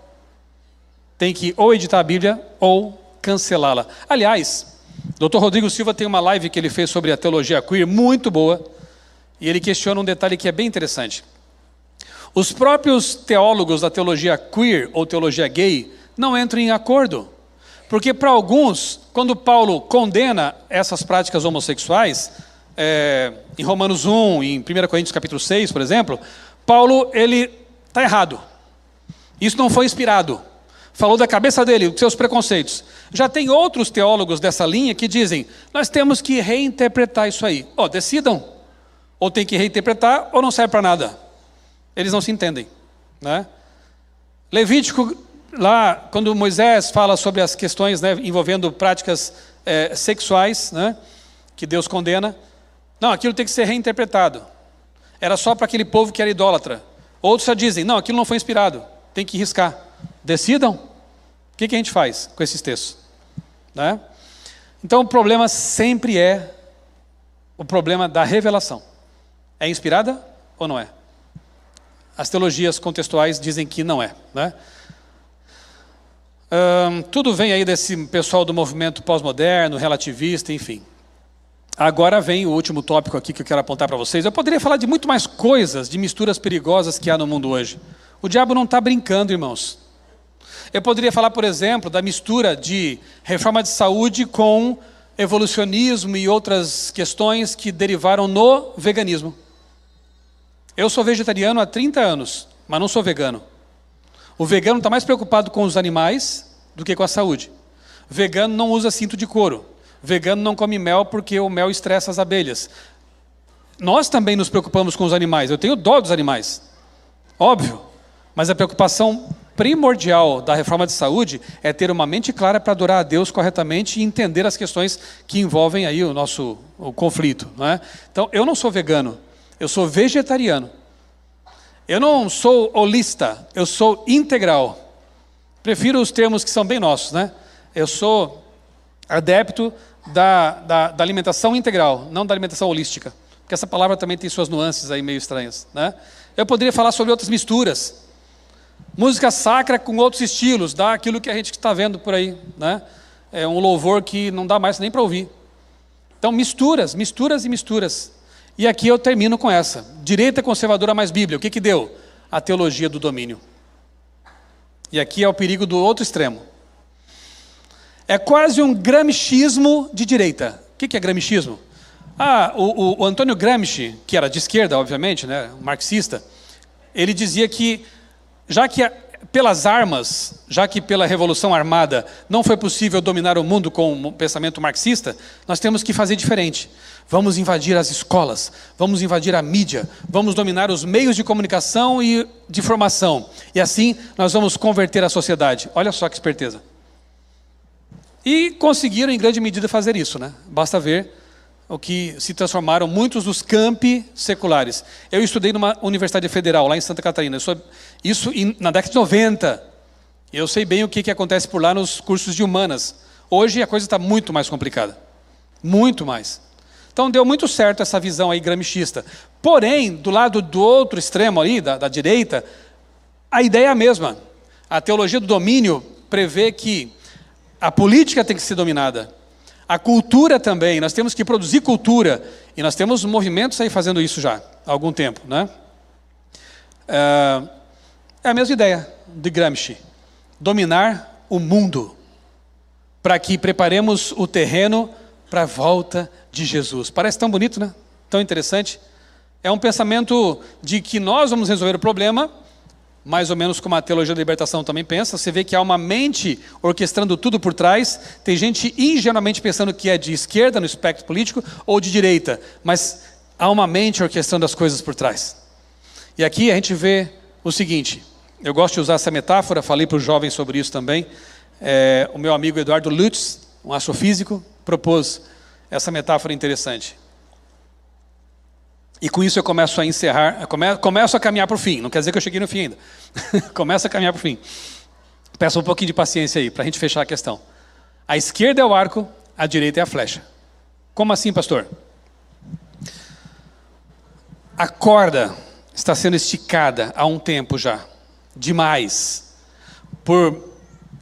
Tem que ou editar a Bíblia ou cancelá-la. Aliás, Dr. Rodrigo Silva tem uma live que ele fez sobre a teologia queer, muito boa, e ele questiona um detalhe que é bem interessante. Os próprios teólogos da teologia queer ou teologia gay não entram em acordo. Porque para alguns, quando Paulo condena essas práticas homossexuais, em Romanos 1, em 1 Coríntios capítulo 6, por exemplo, Paulo, ele está errado. Isso não foi inspirado. Falou da cabeça dele, dos seus preconceitos. Já tem outros teólogos dessa linha que dizem, nós temos que reinterpretar isso aí. Decidam. Ou tem que reinterpretar, ou não serve para nada. Eles não se entendem, né? Levítico, lá, quando Moisés fala sobre as questões, né, envolvendo práticas sexuais, né, que Deus condena, não, aquilo tem que ser reinterpretado. Era só para aquele povo que era idólatra. Outros já dizem, não, aquilo não foi inspirado, tem que riscar. Decidam. O que a gente faz com esses textos? Né? Então o problema sempre é o problema da revelação. É inspirada ou não é? As teologias contextuais dizem que não é. Né? Tudo vem aí desse pessoal do movimento pós-moderno, relativista, enfim. Agora vem o último tópico aqui que eu quero apontar para vocês. Eu poderia falar de muito mais coisas, de misturas perigosas que há no mundo hoje. O diabo não está brincando, irmãos. Eu poderia falar, por exemplo, da mistura de reforma de saúde com evolucionismo e outras questões que derivaram no veganismo. Eu sou vegetariano há 30 anos, mas não sou vegano. O vegano está mais preocupado com os animais do que com a saúde. O vegano não usa cinto de couro. O vegano não come mel porque o mel estressa as abelhas. Nós também nos preocupamos com os animais. Eu tenho dó dos animais. Óbvio. Mas a preocupação primordial da reforma de saúde é ter uma mente clara para adorar a Deus corretamente e entender as questões que envolvem aí o conflito. Não é? Então, eu não sou vegano. Eu sou vegetariano. Eu não sou holista, eu sou integral. Prefiro os termos que são bem nossos, né? Eu sou adepto da alimentação integral, não da alimentação holística. Porque essa palavra também tem suas nuances aí meio estranhas, né? Eu poderia falar sobre outras misturas. Música sacra com outros estilos, dá aquilo que a gente está vendo por aí, né? É um louvor que não dá mais nem para ouvir. Então, misturas e misturas. E aqui eu termino com essa. Direita conservadora mais Bíblia. O que deu? A teologia do domínio. E aqui é o perigo do outro extremo. É quase um gramscismo de direita. O que é gramscismo? O Antônio Gramsci, que era de esquerda, obviamente, né, um marxista, ele dizia que, já que pelas armas, já que pela Revolução Armada não foi possível dominar o mundo com o pensamento marxista, nós temos que fazer diferente. Vamos invadir as escolas, vamos invadir a mídia, vamos dominar os meios de comunicação e de informação. E assim nós vamos converter a sociedade. Olha só que esperteza. E conseguiram em grande medida fazer isso, né? Basta ver o que se transformaram muitos dos campi seculares. Eu estudei numa universidade federal, lá em Santa Catarina. Na década de 90. Eu sei bem o que acontece por lá nos cursos de humanas. Hoje a coisa está muito mais complicada. Muito mais. Então deu muito certo essa visão aí gramsciista. Porém, do lado do outro extremo ali, da direita, a ideia é a mesma. A teologia do domínio prevê que a política tem que ser dominada. A cultura também. Nós temos que produzir cultura. E nós temos movimentos aí fazendo isso já há algum tempo, né? É a mesma ideia de Gramsci. Dominar o mundo. Para que preparemos o terreno para a volta de Jesus. Parece tão bonito, né? Tão interessante. É um pensamento de que nós vamos resolver o problema, mais ou menos como a teologia da libertação também pensa. Você vê que há uma mente orquestrando tudo por trás. Tem gente ingenuamente pensando que é de esquerda no espectro político ou de direita, mas há uma mente orquestrando as coisas por trás. E aqui a gente vê o seguinte, eu gosto de usar essa metáfora, falei para os jovens sobre isso também. O meu amigo Eduardo Lutz, um astrofísico, propôs essa metáfora interessante. E com isso eu começo a encerrar, começo a caminhar para o fim. Não quer dizer que eu cheguei no fim ainda. Começo a caminhar para o fim. Peço um pouquinho de paciência aí, para a gente fechar a questão. A esquerda é o arco, a direita é a flecha. Como assim, pastor? A corda está sendo esticada há um tempo já. Demais. Por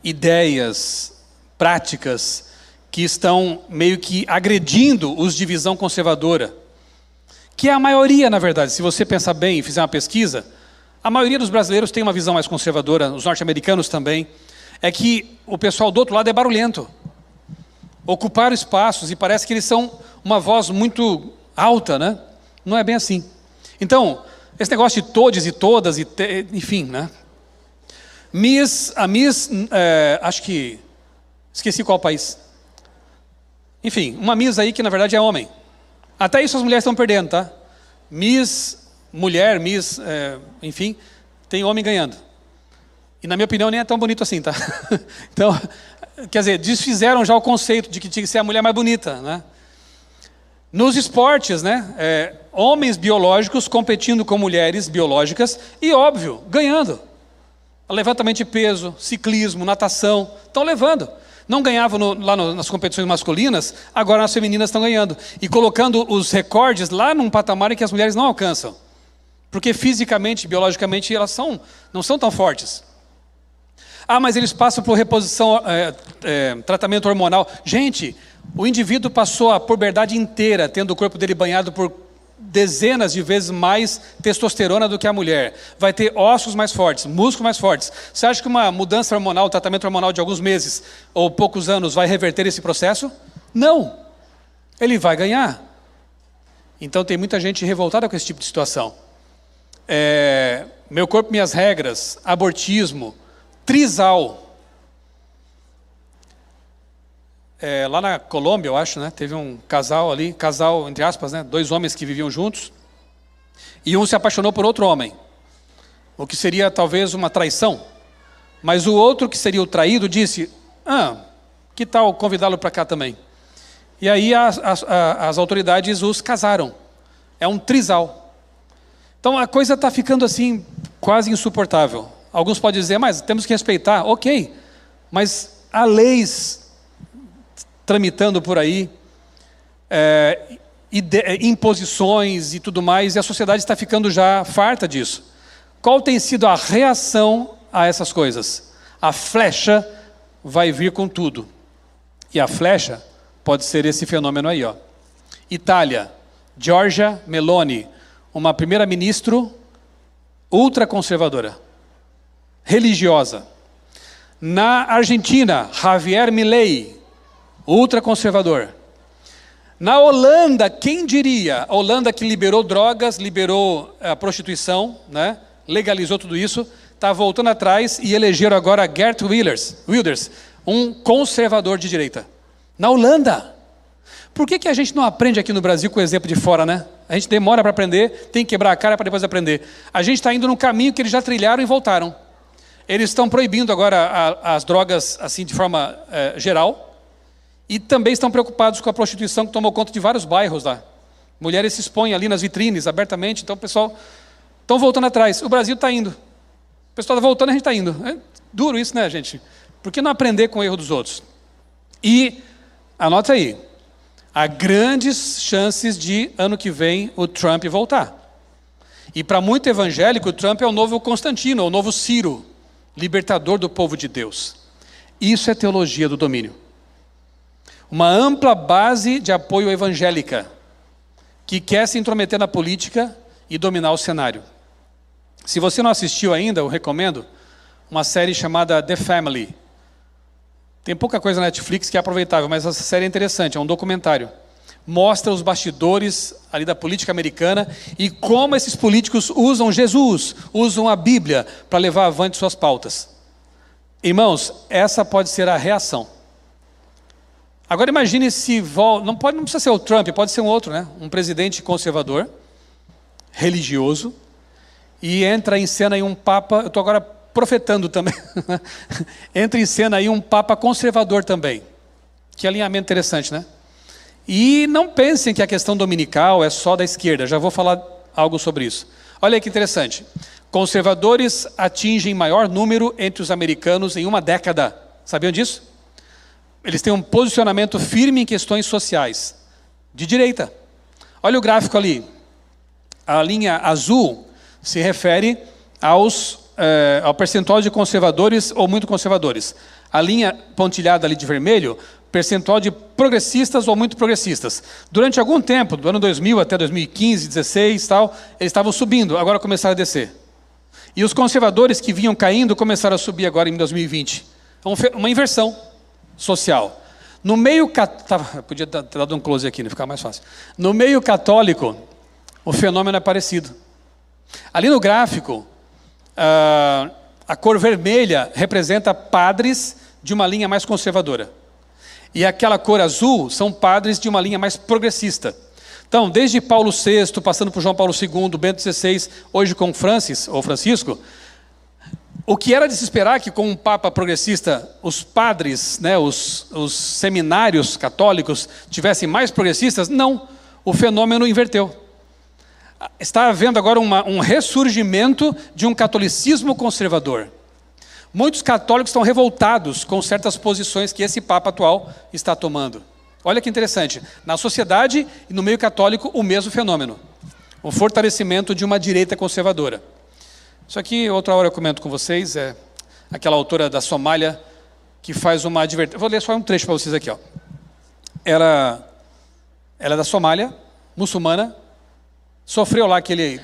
ideias, práticas, que estão meio que agredindo os de visão conservadora. Que é a maioria, na verdade, se você pensar bem e fizer uma pesquisa, a maioria dos brasileiros tem uma visão mais conservadora, os norte-americanos também, é que o pessoal do outro lado é barulhento. Ocuparam espaços e parece que eles são uma voz muito alta, né? Não é bem assim. Então, esse negócio de todes e todas, enfim, né? Acho que, esqueci qual país. Enfim, uma Miss aí que na verdade é homem. Até isso as mulheres estão perdendo, tá? Mulher, enfim, tem homem ganhando. E na minha opinião nem é tão bonito assim, tá? Então, quer dizer, desfizeram já o conceito de que tinha que ser a mulher mais bonita, né? Nos esportes, né? Homens biológicos competindo com mulheres biológicas e, óbvio, ganhando. Levantamento de peso, ciclismo, natação, estão levando. Não ganhavam nas competições masculinas, agora as femininas estão ganhando. E colocando os recordes lá num patamar em que as mulheres não alcançam. Porque fisicamente, biologicamente, elas não são tão fortes. Mas eles passam por reposição, tratamento hormonal. Gente, o indivíduo passou a puberdade inteira tendo o corpo dele banhado por dezenas de vezes mais testosterona do que a mulher. Vai ter ossos mais fortes, músculos mais fortes. Você acha que uma mudança hormonal, tratamento hormonal de alguns meses ou poucos anos vai reverter esse processo? Não. Ele vai ganhar. Então tem muita gente revoltada com esse tipo de situação. Meu corpo, minhas regras, abortismo, trisal. Lá na Colômbia, eu acho, né, teve um casal ali, entre aspas, né, 2 homens que viviam juntos, e um se apaixonou por outro homem, o que seria talvez uma traição, mas o outro que seria o traído disse, que tal convidá-lo para cá também? E aí as autoridades os casaram, é um trisal. Então a coisa está ficando assim, quase insuportável. Alguns podem dizer, mas temos que respeitar, ok, mas há leis tramitando por aí, imposições e tudo mais, e a sociedade está ficando já farta disso. Qual tem sido a reação a essas coisas? A flecha vai vir com tudo. E a flecha pode ser esse fenômeno aí, ó. Itália, Giorgia Meloni, uma primeira-ministro ultraconservadora, religiosa. Na Argentina, Javier Milei, ultraconservador. Na Holanda, quem diria? A Holanda que liberou drogas, liberou a prostituição, né? Legalizou tudo isso, está voltando atrás e elegeram agora Geert Wilders, um conservador de direita. Na Holanda. Por que a gente não aprende aqui no Brasil com o exemplo de fora, né? A gente demora para aprender, tem que quebrar a cara para depois aprender. A gente está indo no caminho que eles já trilharam e voltaram. Eles estão proibindo agora as drogas assim de forma geral. E também estão preocupados com a prostituição que tomou conta de vários bairros lá. Mulheres se expõem ali nas vitrines abertamente, então o pessoal estão voltando atrás. O Brasil está indo. O pessoal está voltando, a gente está indo. É duro isso, né, gente? Por que não aprender com o erro dos outros? E, anota aí, há grandes chances de, ano que vem, o Trump voltar. E para muito evangélico, o Trump é o novo Constantino, o novo Ciro, libertador do povo de Deus. Isso é teologia do domínio. Uma ampla base de apoio evangélica, que quer se intrometer na política e dominar o cenário. Se você não assistiu ainda, eu recomendo uma série chamada The Family. Tem pouca coisa na Netflix que é aproveitável, mas essa série é interessante, é um documentário. Mostra os bastidores ali da política americana e como esses políticos usam Jesus, usam a Bíblia para levar avante suas pautas. Irmãos, essa pode ser a reação. Agora imagine se não precisa ser o Trump, pode ser um outro, né? Um presidente conservador, religioso, e entra em cena aí um papa, eu estou agora profetando também, entra em cena aí um papa conservador também. Que alinhamento interessante, né? E não pensem que a questão dominical é só da esquerda, já vou falar algo sobre isso. Olha aí que interessante. Conservadores atingem maior número entre os americanos em uma década. Sabiam disso? Eles têm um posicionamento firme em questões sociais, de direita. Olha o gráfico ali. A linha azul se refere ao percentual de conservadores ou muito conservadores. A linha pontilhada ali de vermelho, percentual de progressistas ou muito progressistas. Durante algum tempo, do ano 2000 até 2015, 2016, tal, eles estavam subindo, agora começaram a descer. E os conservadores que vinham caindo começaram a subir agora em 2020. Uma inversão social. No meio podia ter dado um close aqui, não ficar mais fácil. No meio católico, o fenômeno é parecido. Ali no gráfico, a cor vermelha representa padres de uma linha mais conservadora. E aquela cor azul são padres de uma linha mais progressista. Então, desde Paulo VI, passando por João Paulo II, Bento XVI, hoje com Francisco, o que era de se esperar que com um papa progressista, os padres, né, os seminários católicos tivessem mais progressistas? Não, o fenômeno inverteu. Está havendo agora um ressurgimento de um catolicismo conservador. Muitos católicos estão revoltados com certas posições que esse Papa atual está tomando. Olha que interessante, na sociedade e no meio católico o mesmo fenômeno. O fortalecimento de uma direita conservadora. Isso aqui, outra hora eu comento com vocês, é aquela autora da Somália que faz uma advertência. Vou ler só um trecho para vocês aqui. Ó. Ela é da Somália, muçulmana, sofreu lá aquele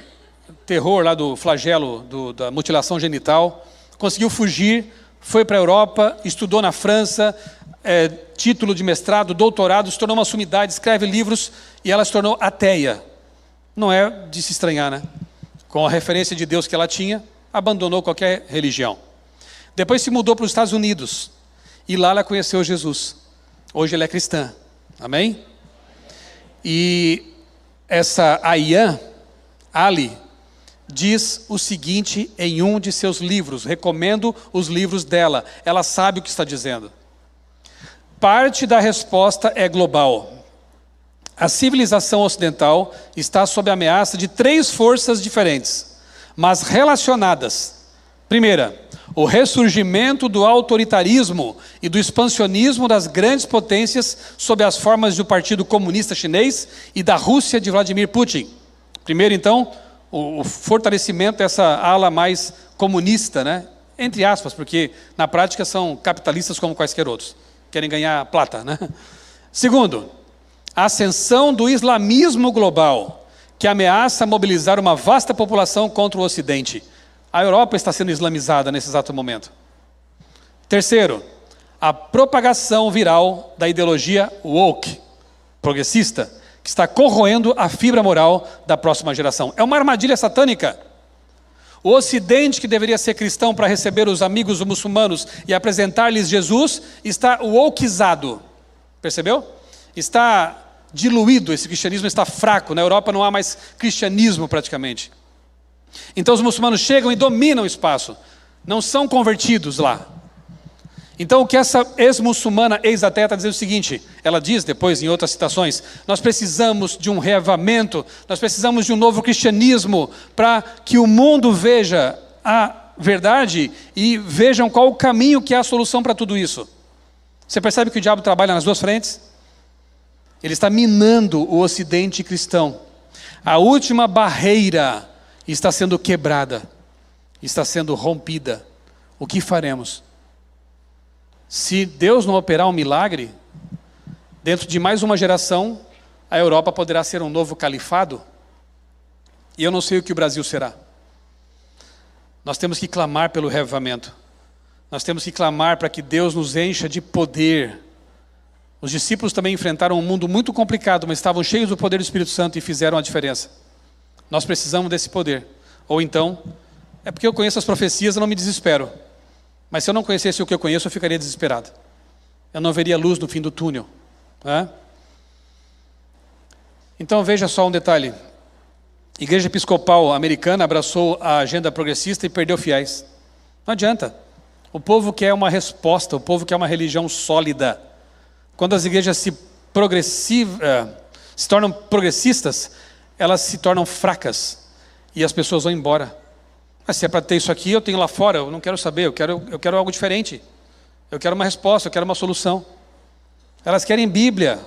terror lá do flagelo, da mutilação genital, conseguiu fugir, foi para a Europa, estudou na França, título de mestrado, doutorado, se tornou uma sumidade, escreve livros e ela se tornou ateia. Não é de se estranhar, né? Com a referência de Deus que ela tinha, abandonou qualquer religião. Depois se mudou para os Estados Unidos e lá ela conheceu Jesus. Hoje ela é cristã. Amém? E essa Ayaan Ali diz o seguinte em um de seus livros, recomendo os livros dela, ela sabe o que está dizendo. Parte da resposta é global. A civilização ocidental está sob a ameaça de 3 forças diferentes, mas relacionadas. Primeira, o ressurgimento do autoritarismo e do expansionismo das grandes potências sob as formas do Partido Comunista Chinês e da Rússia de Vladimir Putin. Primeiro, então, o fortalecimento dessa ala mais comunista, né? Entre aspas, porque na prática são capitalistas como quaisquer outros. Querem ganhar plata, né? Segundo, a ascensão do islamismo global, que ameaça mobilizar uma vasta população contra o Ocidente. A Europa está sendo islamizada nesse exato momento. Terceiro, a propagação viral da ideologia woke, progressista, que está corroendo a fibra moral da próxima geração. É uma armadilha satânica. O Ocidente, que deveria ser cristão para receber os amigos muçulmanos e apresentar-lhes Jesus, está wokeizado. Percebeu? Está diluído, esse cristianismo está fraco. Na Europa não há mais cristianismo praticamente. Então os muçulmanos chegam e dominam o espaço. Não são convertidos lá. Então o que essa ex-muçulmana, ex-ateia, está dizendo é o seguinte, ela diz depois em outras citações, nós precisamos de um reavivamento, nós precisamos de um novo cristianismo para que o mundo veja a verdade e vejam qual o caminho que é a solução para tudo isso. Você percebe que o diabo trabalha nas duas frentes? Ele está minando o ocidente cristão. A última barreira está sendo quebrada, está sendo rompida. O que faremos? Se Deus não operar um milagre, dentro de mais uma geração, a Europa poderá ser um novo califado, e eu não sei o que o Brasil será. Nós temos que clamar pelo reavivamento. Nós temos que clamar para que Deus nos encha de poder. Os discípulos também enfrentaram um mundo muito complicado, mas estavam cheios do poder do Espírito Santo e fizeram a diferença. Nós precisamos desse poder. Ou então, é porque eu conheço as profecias, eu não me desespero. Mas se eu não conhecesse o que eu conheço, eu ficaria desesperado. Eu não veria luz no fim do túnel. Né? Então veja só um detalhe. A Igreja Episcopal Americana abraçou a agenda progressista e perdeu fiéis. Não adianta. O povo quer uma resposta, o povo quer uma religião sólida. Quando as igrejas se tornam progressistas, elas se tornam fracas e as pessoas vão embora. Mas se é para ter isso aqui, eu tenho lá fora, eu não quero saber, eu quero algo diferente. Eu quero uma resposta, eu quero uma solução. Elas querem Bíblia.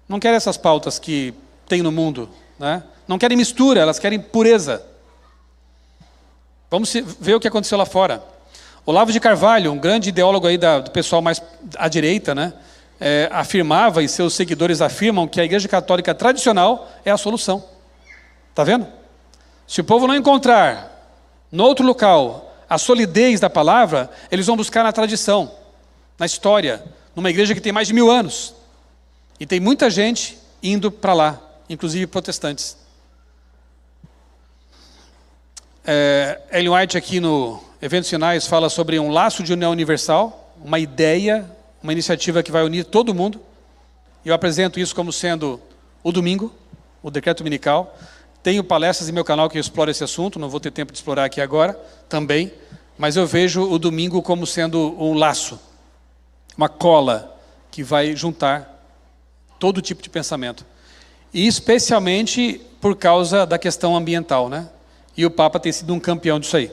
Não querem essas pautas que tem no mundo, né? Não querem mistura, elas querem pureza. Vamos ver o que aconteceu lá fora. Olavo de Carvalho, um grande ideólogo aí do pessoal mais à direita, né? Afirmava, e seus seguidores afirmam, que a Igreja Católica tradicional é a solução. Está vendo? Se o povo não encontrar, no outro local, a solidez da palavra, eles vão buscar na tradição, na história, numa igreja que tem mais de 1000 anos. E tem muita gente indo para lá, inclusive protestantes. Ellen White aqui no Eventos Finais fala sobre um laço de união universal, uma ideia, uma iniciativa que vai unir todo mundo. E eu apresento isso como sendo o domingo, o decreto dominical. Tenho palestras em meu canal que exploram esse assunto, não vou ter tempo de explorar aqui agora também, mas eu vejo o domingo como sendo um laço, uma cola que vai juntar todo tipo de pensamento. E especialmente por causa da questão ambiental, né? E o Papa tem sido um campeão disso aí.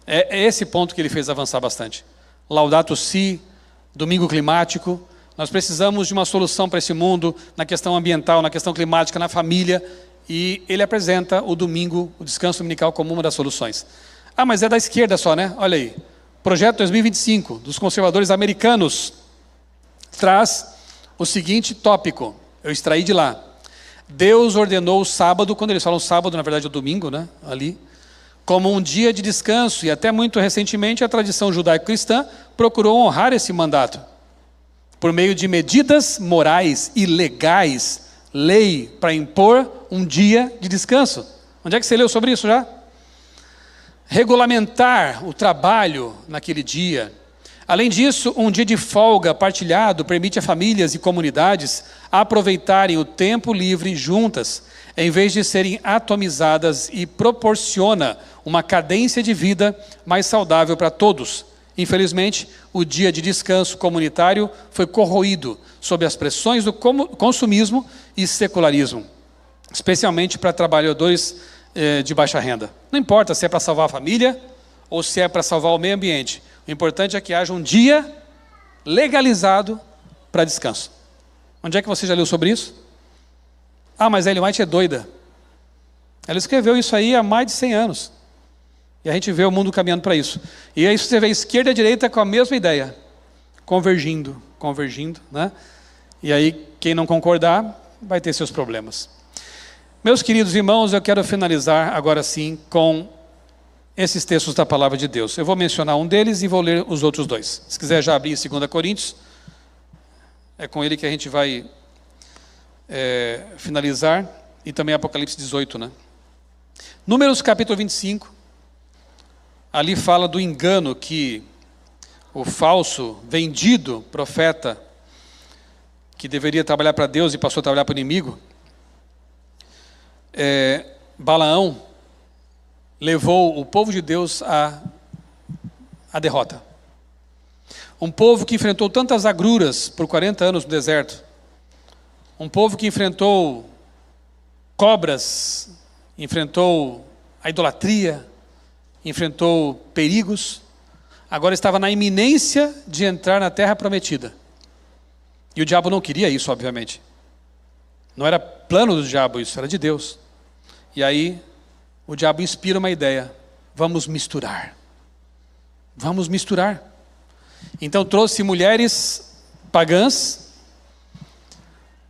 É esse ponto que ele fez avançar bastante. Laudato Si, domingo climático. Nós precisamos de uma solução para esse mundo, na questão ambiental, na questão climática, na família. E ele apresenta o domingo, o descanso dominical, como uma das soluções. Ah, mas é da esquerda só, né? Olha aí. Projeto 2025, dos conservadores americanos, traz o seguinte tópico. Eu extraí de lá. Deus ordenou o sábado, quando eles falam sábado, na verdade é o domingo, né? Ali, como um dia de descanso. E até muito recentemente a tradição judaico-cristã procurou honrar esse mandato. Por meio de medidas morais e legais, lei para impor um dia de descanso. Onde é que você leu sobre isso já? Regulamentar o trabalho naquele dia. Além disso, um dia de folga partilhado permite a famílias e comunidades aproveitarem o tempo livre juntas, em vez de serem atomizadas, e proporciona uma cadência de vida mais saudável para todos. Infelizmente, o dia de descanso comunitário foi corroído sob as pressões do consumismo e secularismo, especialmente para trabalhadores de baixa renda. Não importa se é para salvar a família ou se é para salvar o meio ambiente. O importante é que haja um dia legalizado para descanso. Onde é que você já leu sobre isso? Ah, mas a Ellen White é doida. Ela escreveu isso aí há mais de 100 anos. E a gente vê o mundo caminhando para isso. E aí você vê a esquerda e a direita com a mesma ideia. Convergindo, né? E aí quem não concordar vai ter seus problemas. Meus queridos irmãos, eu quero finalizar agora sim com esses textos da palavra de Deus. Eu vou mencionar um deles e vou ler os outros dois. Se quiser já abrir em 2 Coríntios, é com ele que a gente vai finalizar, e também Apocalipse 18, né? Números capítulo 25, ali fala do engano que o falso, vendido profeta, que deveria trabalhar para Deus e passou a trabalhar para o inimigo, Balaão, levou o povo de Deus à derrota. Um povo que enfrentou tantas agruras por 40 anos no deserto. Um povo que enfrentou cobras, enfrentou a idolatria, enfrentou perigos. agora estava na iminência de entrar na terra prometida. E o diabo não queria isso, obviamente. Não era plano do diabo isso, era de Deus. E aí, o diabo inspira uma ideia. Vamos misturar. Vamos misturar. Então trouxe mulheres pagãs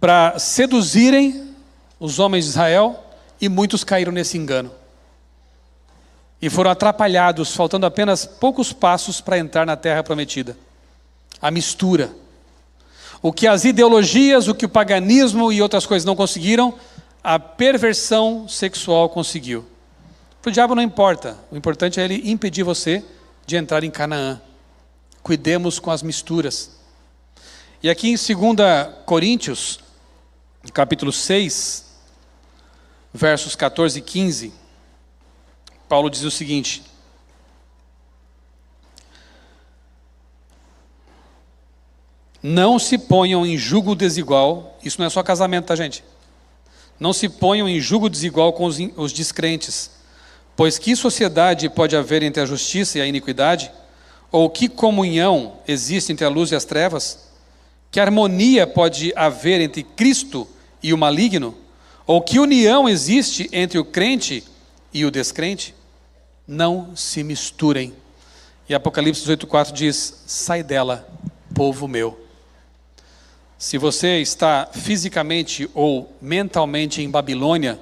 para seduzirem os homens de Israel, e muitos caíram nesse engano. E foram atrapalhados, faltando apenas poucos passos para entrar na terra prometida. A mistura. O que as ideologias, o que o paganismo e outras coisas não conseguiram, a perversão sexual conseguiu. Para o diabo não importa. O importante é ele impedir você de entrar em Canaã. Cuidemos com as misturas. E aqui em 2 Coríntios, capítulo 6, versos 14 e 15, Paulo diz o seguinte: não se ponham em jugo desigual. Isso não é só casamento, tá, gente? Não se ponham em jugo desigual com os descrentes, pois que sociedade pode haver entre a justiça e a iniquidade? Ou que comunhão existe entre a luz e as trevas? Que harmonia pode haver entre Cristo e o maligno? Ou que união existe entre o crente e o descrente? Não se misturem. E Apocalipse 18:4 diz: sai dela, povo meu. Se você está fisicamente ou mentalmente em Babilônia,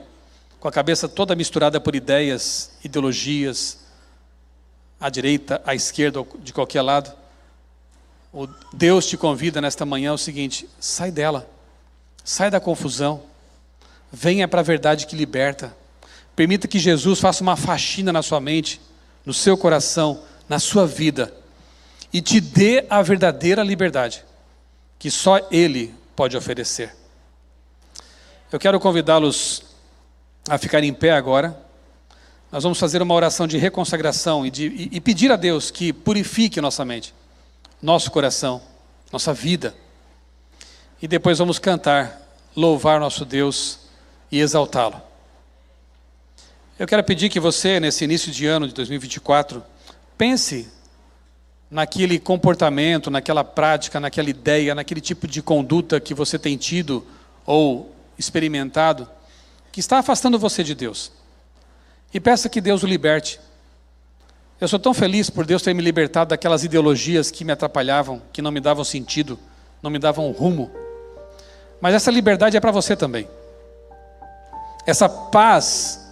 com a cabeça toda misturada por ideias, ideologias, à direita, à esquerda, ou de qualquer lado, Deus te convida nesta manhã o seguinte: sai dela, sai da confusão, venha para a verdade que liberta. Permita que Jesus faça uma faxina na sua mente, no seu coração, na sua vida, e te dê a verdadeira liberdade que só Ele pode oferecer. Eu quero convidá-los a ficarem em pé agora. Nós vamos fazer uma oração de reconsagração e pedir a Deus que purifique nossa mente, nosso coração, nossa vida. E depois vamos cantar, louvar nosso Deus e exaltá-lo. Eu quero pedir que você, nesse início de ano de 2024, pense naquele comportamento, naquela prática, naquela ideia, naquele tipo de conduta que você tem tido ou experimentado, que está afastando você de Deus. E peça que Deus o liberte. Eu sou tão feliz por Deus ter me libertado daquelas ideologias que me atrapalhavam, que não me davam sentido, não me davam rumo. Mas essa liberdade é para você também. Essa paz,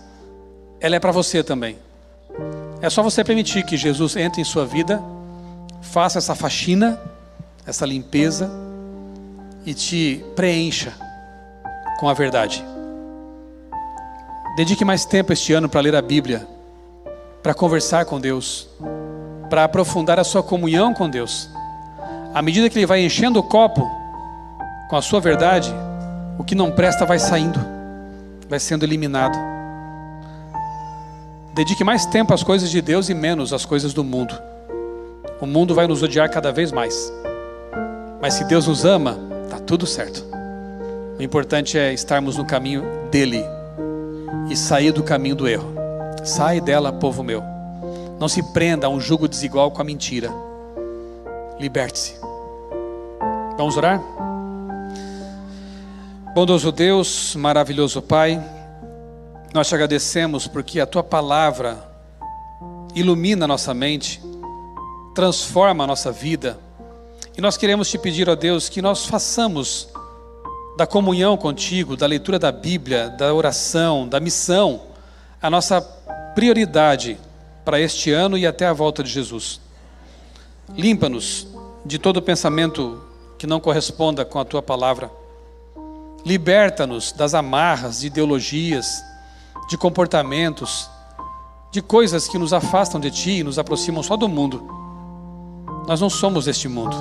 ela é para você também. É só você permitir que Jesus entre em sua vida, faça essa faxina, essa limpeza e te preencha com a verdade. Dedique mais tempo este ano para ler a Bíblia, para conversar com Deus, para aprofundar a sua comunhão com Deus. À medida que Ele vai enchendo o copo com a sua verdade, o que não presta vai saindo, vai sendo eliminado. Dedique mais tempo às coisas de Deus e menos às coisas do mundo. O mundo vai nos odiar cada vez mais. Mas se Deus nos ama, está tudo certo. O importante é estarmos no caminho dEle e sair do caminho do erro. Sai dela, povo meu. Não se prenda a um jugo desigual com a mentira. Liberte-se. Vamos orar? Bondoso Deus, maravilhoso Pai, nós te agradecemos porque a Tua palavra ilumina a nossa mente, transforma a nossa vida. E nós queremos te pedir, ó Deus, que nós façamos da comunhão contigo, da leitura da Bíblia, da oração, da missão, a nossa prioridade para este ano e até a volta de Jesus. Limpa-nos de todo pensamento que não corresponda com a Tua palavra. Liberta-nos das amarras de ideologias, de comportamentos, de coisas que nos afastam de Ti e nos aproximam só do mundo. Nós não somos este mundo.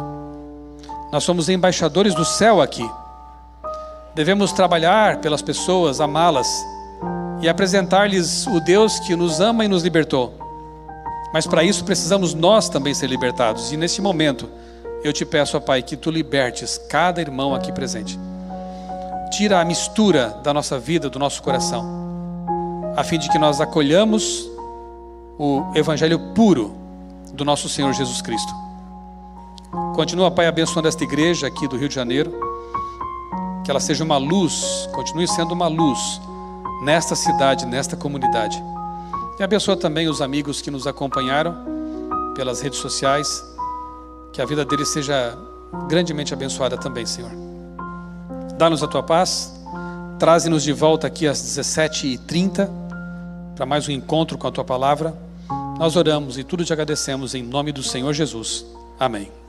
Nós somos embaixadores do céu aqui. Devemos trabalhar pelas pessoas, amá-las e apresentar-lhes o Deus que nos ama e nos libertou. Mas para isso precisamos nós também ser libertados. E neste momento, eu te peço, ó Pai, que Tu libertes cada irmão aqui presente. Tira a mistura da nossa vida, do nosso coração, a fim de que nós acolhamos o Evangelho puro do nosso Senhor Jesus Cristo. Continua, Pai, abençoando esta igreja aqui do Rio de Janeiro, que ela seja uma luz, continue sendo uma luz nesta cidade, nesta comunidade. E abençoa também os amigos que nos acompanharam pelas redes sociais, que a vida deles seja grandemente abençoada também, Senhor. Dá-nos a tua paz, traze-nos de volta aqui às 17h30 para mais um encontro com a tua palavra. Nós oramos e tudo te agradecemos em nome do Senhor Jesus. Amém.